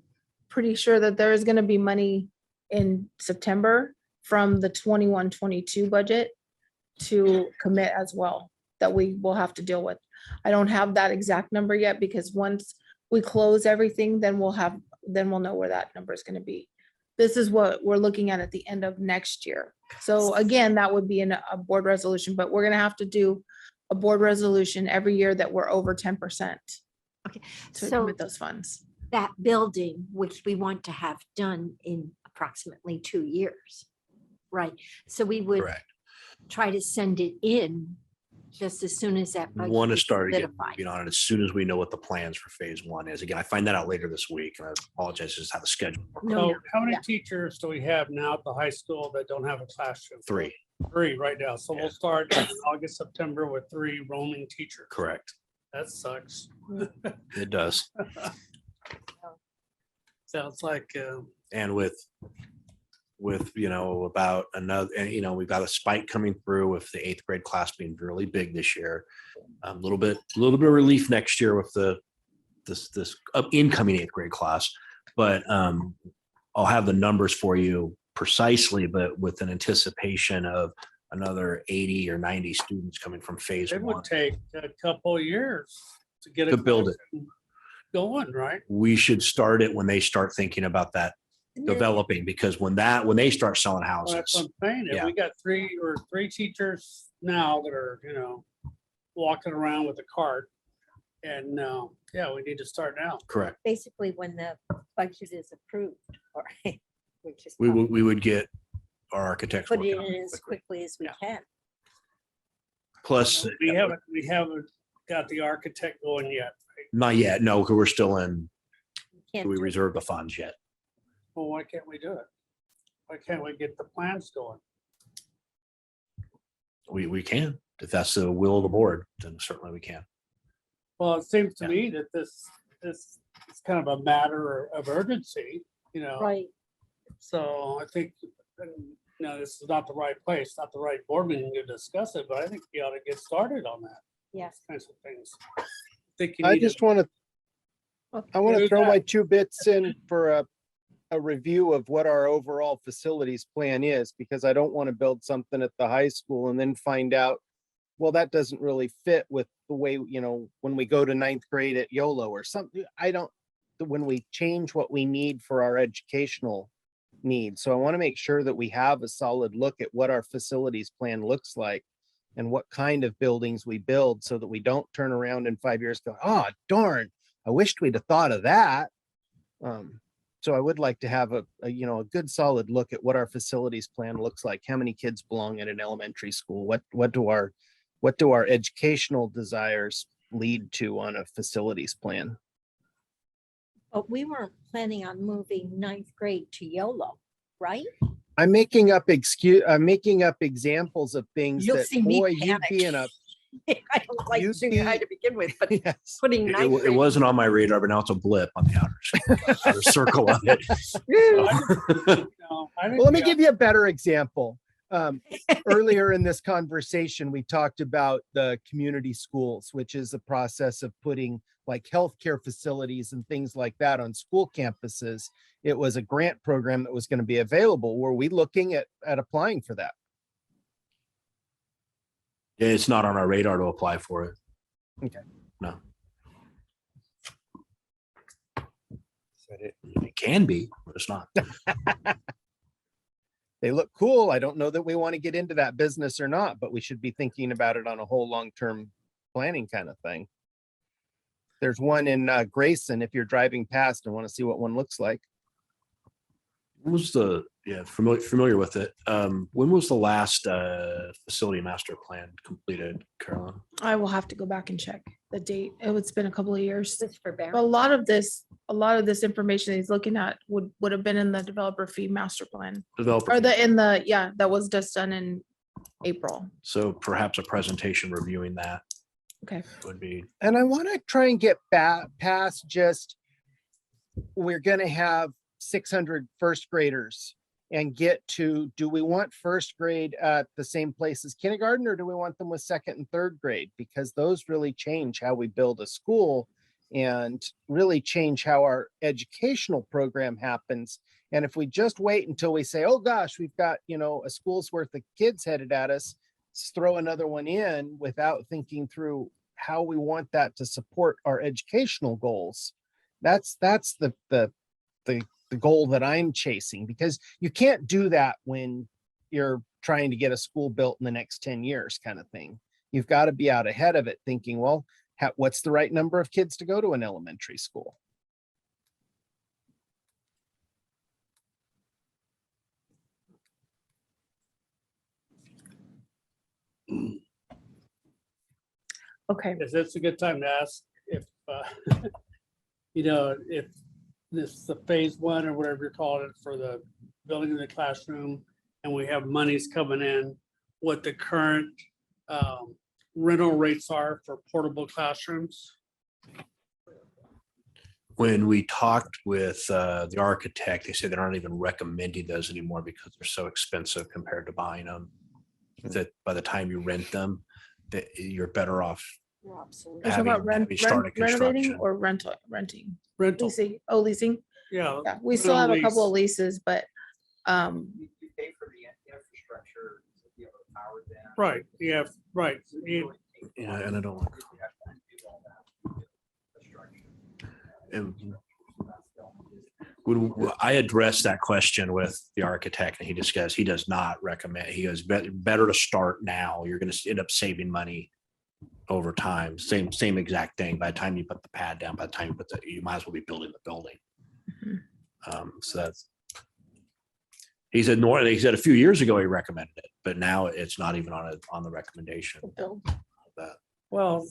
I: pretty sure that there is gonna be money in September from the 21-22 budget to commit as well, that we will have to deal with. I don't have that exact number yet, because once we close everything, then we'll know where that number is gonna be. This is what we're looking at the end of next year. So again, that would be in a board resolution, but we're gonna have to do a board resolution every year that we're over 10%.
A: Okay,
I: To
A: so
I: commit those funds.
A: that building, which we want to have done in approximately 2 years. Right, so we would
E: correct.
A: try to send it in just as soon as that.
E: We
A: budget
E: want to
A: is
E: start getting
A: solidified.
E: moving on it as soon as we know what the plans for phase 1 is. Again, I find that out later this week, and I apologize, just have a schedule.
A: No,
B: So how many
A: yeah.
B: teachers do we have now at the high school that don't have a classroom?
E: 3,
B: 3 right now. So
E: Yeah.
B: we'll start in August, September with 3 roaming teachers.
E: correct.
B: That sucks.
E: It does.
B: Sounds like,
E: And with about another, and we've got a spike coming through with the 8th grade class being really big this year. A little bit of relief next year with this incoming 8th grade class, but I'll have the numbers for you precisely, but with an anticipation of another 80 or 90 students coming from phase
B: it
E: 1.
B: would take a couple of years to get
E: To build it.
B: classroom going, right?
E: We should start it when they start thinking about that
A: And then-
E: developing, because when they start selling
B: Well, that's what
E: houses,
B: I'm saying. If
E: Yeah.
B: we got 3 teachers now that are, walking around with a cart. And we need to start now.
E: correct.
A: Basically, when the budget is approved, or which is.
E: We would get our architects.
A: Put
E: working
A: it
E: on
A: in
E: it
A: as
E: quickly.
A: quickly as we
E: Yeah.
A: can.
E: Plus,
B: We haven't got the architect going yet. Right?
E: not yet, no, because we're still in,
A: Can't
E: we
A: do it.
E: reserve the funds yet.
B: Well, why can't we do it? Why can't we get the plans going?
E: We can, if that's the will of the board, then certainly we can.
B: Well, it seems to
E: Yeah.
B: me that this is kind of a matter of urgency,
A: Right,
B: So I think, this is not the right place, not the right board meeting to discuss it, but I think we ought to get started on that,
A: yes.
B: kinds of things. Think you
C: I
B: need to-
C: just want to, I want to
B: do
C: throw
B: that.
C: my 2 bits in for a review of what our overall facilities plan is, because I don't want to build something at the high school and then find out, well, that doesn't really fit with the way, when we go to 9th grade at YOLO or something. When we change what we need for our educational needs. So I want to make sure that we have a solid look at what our facilities plan looks like and what kind of buildings we build, so that we don't turn around in 5 years go, oh, darn, I wished we'd have thought of that. So I would like to have a good solid look at what our facilities plan looks like. How many kids belong in an elementary school? What do our educational desires lead to on a facilities plan?
A: But we weren't planning on moving 9th grade to YOLO, right?
C: I'm making up examples of things
A: You'll
C: that,
A: see me
C: boy, you'd be in a,
A: I don't like
C: You'd
A: junior high
C: be-
A: to begin with, but
C: yes.
A: putting
E: It
A: 9th
E: it
A: grade.
E: wasn't on my radar, but now it's a blip on the outer circle of it.
C: Well, let me give you a better example. Earlier in this conversation, we talked about the community schools, which is a process of putting like healthcare facilities and things like that on school campuses. It was a grant program that was going to be available. Were we looking at applying for that?
E: Yeah, it's not on our radar to apply for it.
C: Okay.
E: No. It can be, but it's not.
C: They look cool. I don't know that we want to get into that business or not, but we should be thinking about it on a whole long-term planning kind of thing. There's one in Grayson, if you're driving past and want to see what one looks like.
E: What was the Yeah, familiar with it. When was the last facility master plan completed, Carolyn?
I: I will have to go back and check the date. It's been a couple of years.
A: This for
I: But a
A: Barron.
I: lot of this information he's looking at would have been in the developer fee master plan.
E: Developer.
I: Or that was just done in April.
E: So perhaps a presentation reviewing that
I: Okay.
E: would be,
C: And I want to try and get back past just, we're going to have 600 first graders and get to, do we want first grade at the same place as kindergarten, or do we want them with second and third grade? Because those really change how we build a school and really change how our educational program happens. And if we just wait until we say, oh gosh, we've got, a school's worth of kids headed at us, let's throw another one in without thinking through how we want that to support our educational goals. That's the goal that I'm chasing, because you can't do that when you're trying to get a school built in the next 10 years kind of thing. You've got to be out ahead of it thinking, well, what's the right number of kids to go to an elementary school?
I: Okay.
B: Because it's a good time to ask if, if this is the phase one or whatever you're calling it for the building in the classroom, and we have monies coming in, what the current rental rates are for portable classrooms.
E: when we talked with the architect, they said they're not even recommending those anymore because they're so expensive compared to buying them. That by the time you rent them, that you're better off
A: You're absolutely.
I: You're talking about
E: having started
I: renovating
E: construction.
I: or renting?
B: Rental,
I: Leasing, leasing.
B: yeah.
I: Yeah, we still have a couple
B: lease.
I: of leases, but,
J: You pay for the infrastructure to be able to power them.
B: Right, yeah, right.
E: Yeah, and I don't want. When I addressed that question with the architect, and he discussed, he does not recommend, he goes, better to start now. You're going to end up saving money over time. Same exact thing. By the time you put the pad down, by the time you put you might as well be building the building. So that's, he said a few years ago he recommended it, but now it's not even on the recommendation.
A: Bill.
E: That
B: Well,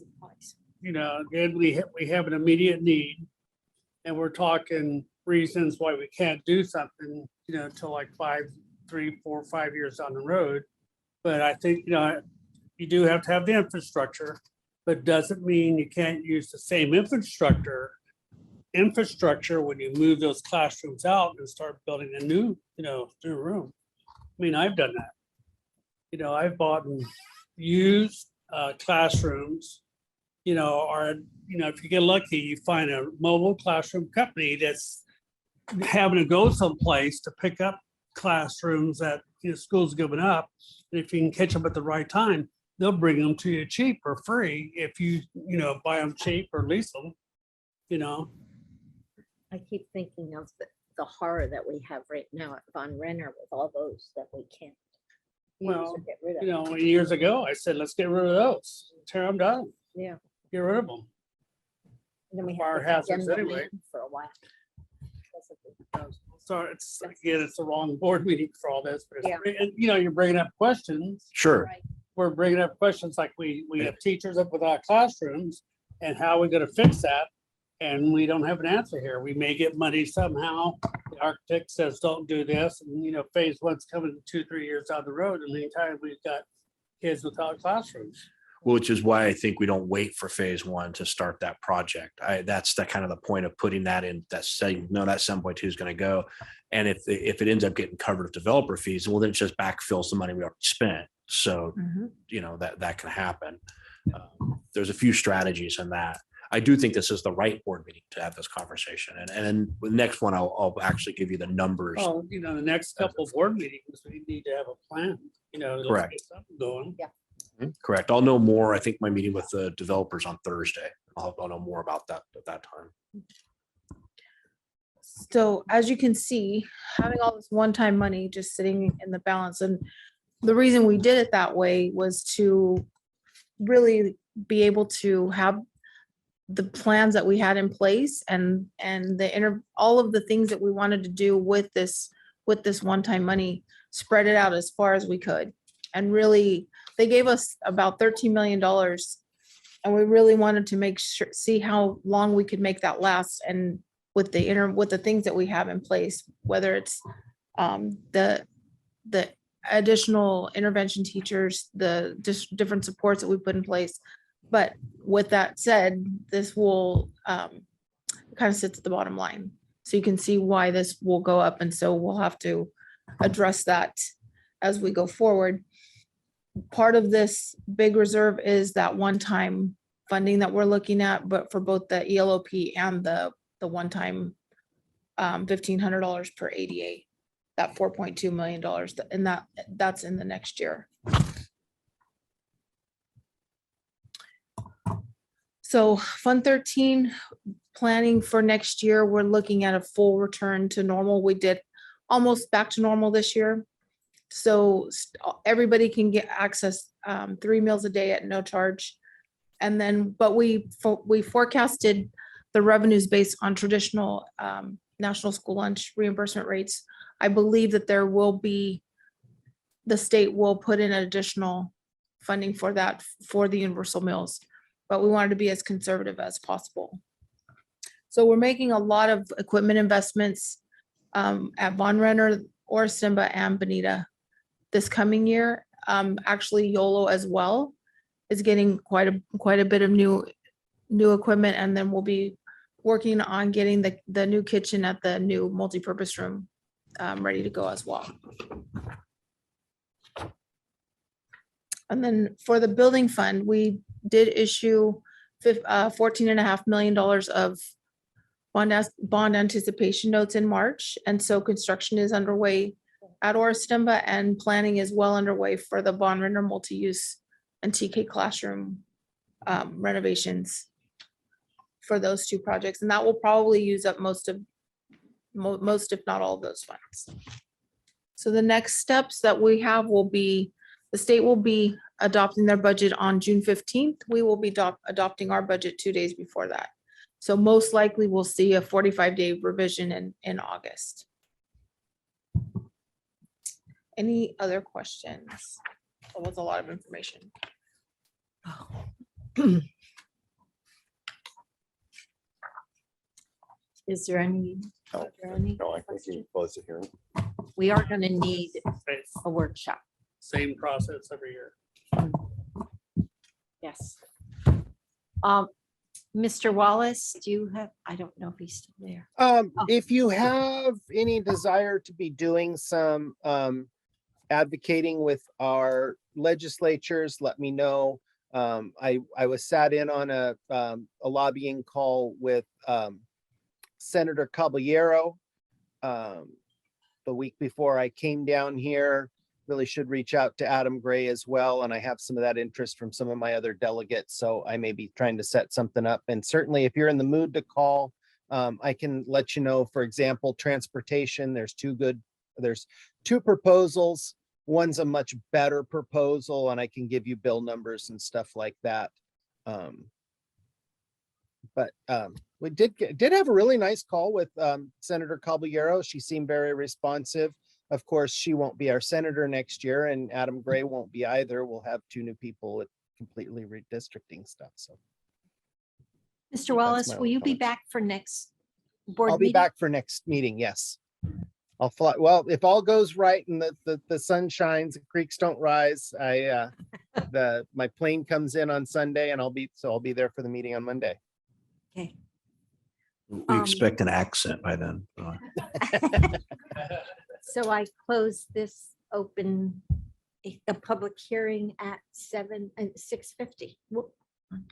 B: again, we have an immediate need. And we're talking reasons why we can't do something, till like 3, 4, 5 years down the road. But I think, you do have to have the infrastructure, but doesn't mean you can't use the same infrastructure when you move those classrooms out and start building a new room. I mean, I've done that. I've bought and used classrooms, or, if you get lucky, you find a mobile classroom company that's having to go someplace to pick up classrooms that school's giving up. And if you can catch them at the right time, they'll bring them to you cheap or free if you buy them cheap or lease them,
A: I keep thinking of the horror that we have right now at Von Renner with all those that we can't use
B: Well,
A: or get rid of.
B: Years ago, I said, let's get rid of those, tear them down,
A: Yeah.
B: get rid of them.
A: And then we
B: fire
A: have to condemn
B: hazards
A: them
B: anyway.
A: in for a while. Because of the-
B: So it's the wrong board meeting for all this, but
A: Yeah.
B: and you're bringing up questions.
E: sure.
A: Right.
B: We're bringing up questions like we have teachers up without classrooms, and how are we gonna fix that? And we don't have an answer here. We may get money somehow. The architect says, don't do this, and phase one's coming 2, 3 years down the road. In the meantime, we've got kids without classrooms.
E: Which is why I think we don't wait for phase one to start that project. That's the kind of the point of putting that in, that saying, no, that 7.2 is going to go. And if it ends up getting covered with developer fees, well, then it just backfills the money we already spent. So, that can happen. There's a few strategies in that. I do think this is the right board meeting to have this conversation. And then the next one, I'll actually give you the numbers.
B: Well, the next couple of board meetings, we need to have a plan, let's
E: Correct.
B: get something going.
E: Correct. I'll know more. I think my meeting with the developers on Thursday. I'll know more about that at that time.
I: so as you can see, having all this one-time money just sitting in the balance, and the reason we did it that way was to really be able to have the plans that we had in place and all of the things that we wanted to do with this with this one-time money, spread it out as far as we could. And really, they gave us about $13 million. And we really wanted to make sure, see how long we could make that last. And with the things that we have in place, whether it's the additional intervention teachers, the just different supports that we put in place. But with that said, this will kind of sits at the bottom line. So you can see why this will go up. And so we'll have to address that as we go forward. Part of this big reserve is that one-time funding that we're looking at, but for both the ELOP and the one-time $1,500 per ADA, that $4.2 million, and that's in the next year. So Fund 13, planning for next year, we're looking at a full return to normal. We did almost back to normal this year. So everybody can get access 3 meals a day at no charge. And then, but we forecasted the revenues based on traditional national school lunch reimbursement rates. I believe that there will be, the state will put in additional funding for that, for the universal meals, but we wanted to be as conservative as possible. So we're making a lot of equipment investments at Von Renner, or Simba, and Bonita this coming year. Actually, YOLO as well is getting quite a bit of new equipment, and then we'll be working on getting the new kitchen at the new multipurpose room ready to go as well. And then for the building fund, we did issue $14.5 million of bond anticipation notes in March. And so construction is underway at Oristemba, and planning is well underway for the Von Renner multi-use and TK classroom renovations for those two projects. And that will probably use up most, if not all of those funds. So the next steps that we have will be, the state will be adopting their budget on June 15th. We will be adopting our budget 2 days before that. So most likely we'll see a 45-day revision in August. Any other questions? That was a lot of information.
A: Is there any?
D: No,
A: are there any
D: No, I think you
A: questions?
D: close the hearing.
A: We are going to need a workshop.
B: Same process every year.
A: Yes. Mr. Wallace, do you have, I don't know if he's still there.
C: If you have any desire to be doing some advocating with our legislatures, let me know. I was sat in on a lobbying call with Senator Caballero the week before I came down here. Really should reach out to Adam Gray as well. And I have some of that interest from some of my other delegates. So I may be trying to set something up. And certainly if you're in the mood to call, I can let you know, for example, transportation, there's two proposals. One's a much better proposal, and I can give you bill numbers and stuff like that. But we did have a really nice call with Senator Caballero. She seemed very responsive. Of course, she won't be our senator next year, and Adam Gray won't be either. We'll have 2 new people with completely redistricting stuff. So,
A: Mr. Wallace,
C: my
A: will
C: only
A: you be
C: comment.
A: back for next board
C: I'll be
A: meeting?
C: back for next meeting. Yes. I'll fly. Well, if all goes right and the sun shines, the creeks don't rise, my plane comes in on Sunday, and I'll be there for the meeting on Monday.
A: Okay.
E: We expect an accent by then.
A: So I close this open, a public hearing at 6:50. Whoop, on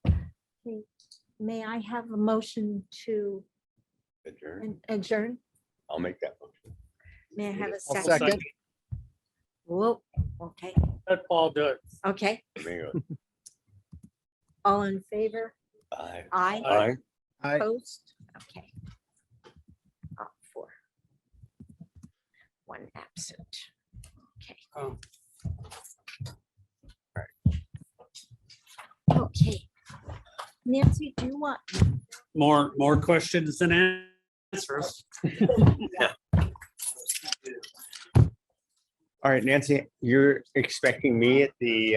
A: time. Okay. May I have a motion to
D: Adjourn.
A: adjourn?
D: I'll make that motion.
A: May I have a
C: I'll
A: second?
C: second.
A: Whoa, okay,
B: Let Paul do it.
A: okay.
D: There you go.
A: All in favor?
D: Aye.
A: Aye.
D: Aye.
C: I
A: Opposed? Okay. 4. 1 absent. Okay.
B: Um,
A: Okay. Nancy, do you want?
B: More questions than
D: All right, Nancy, you're expecting me at the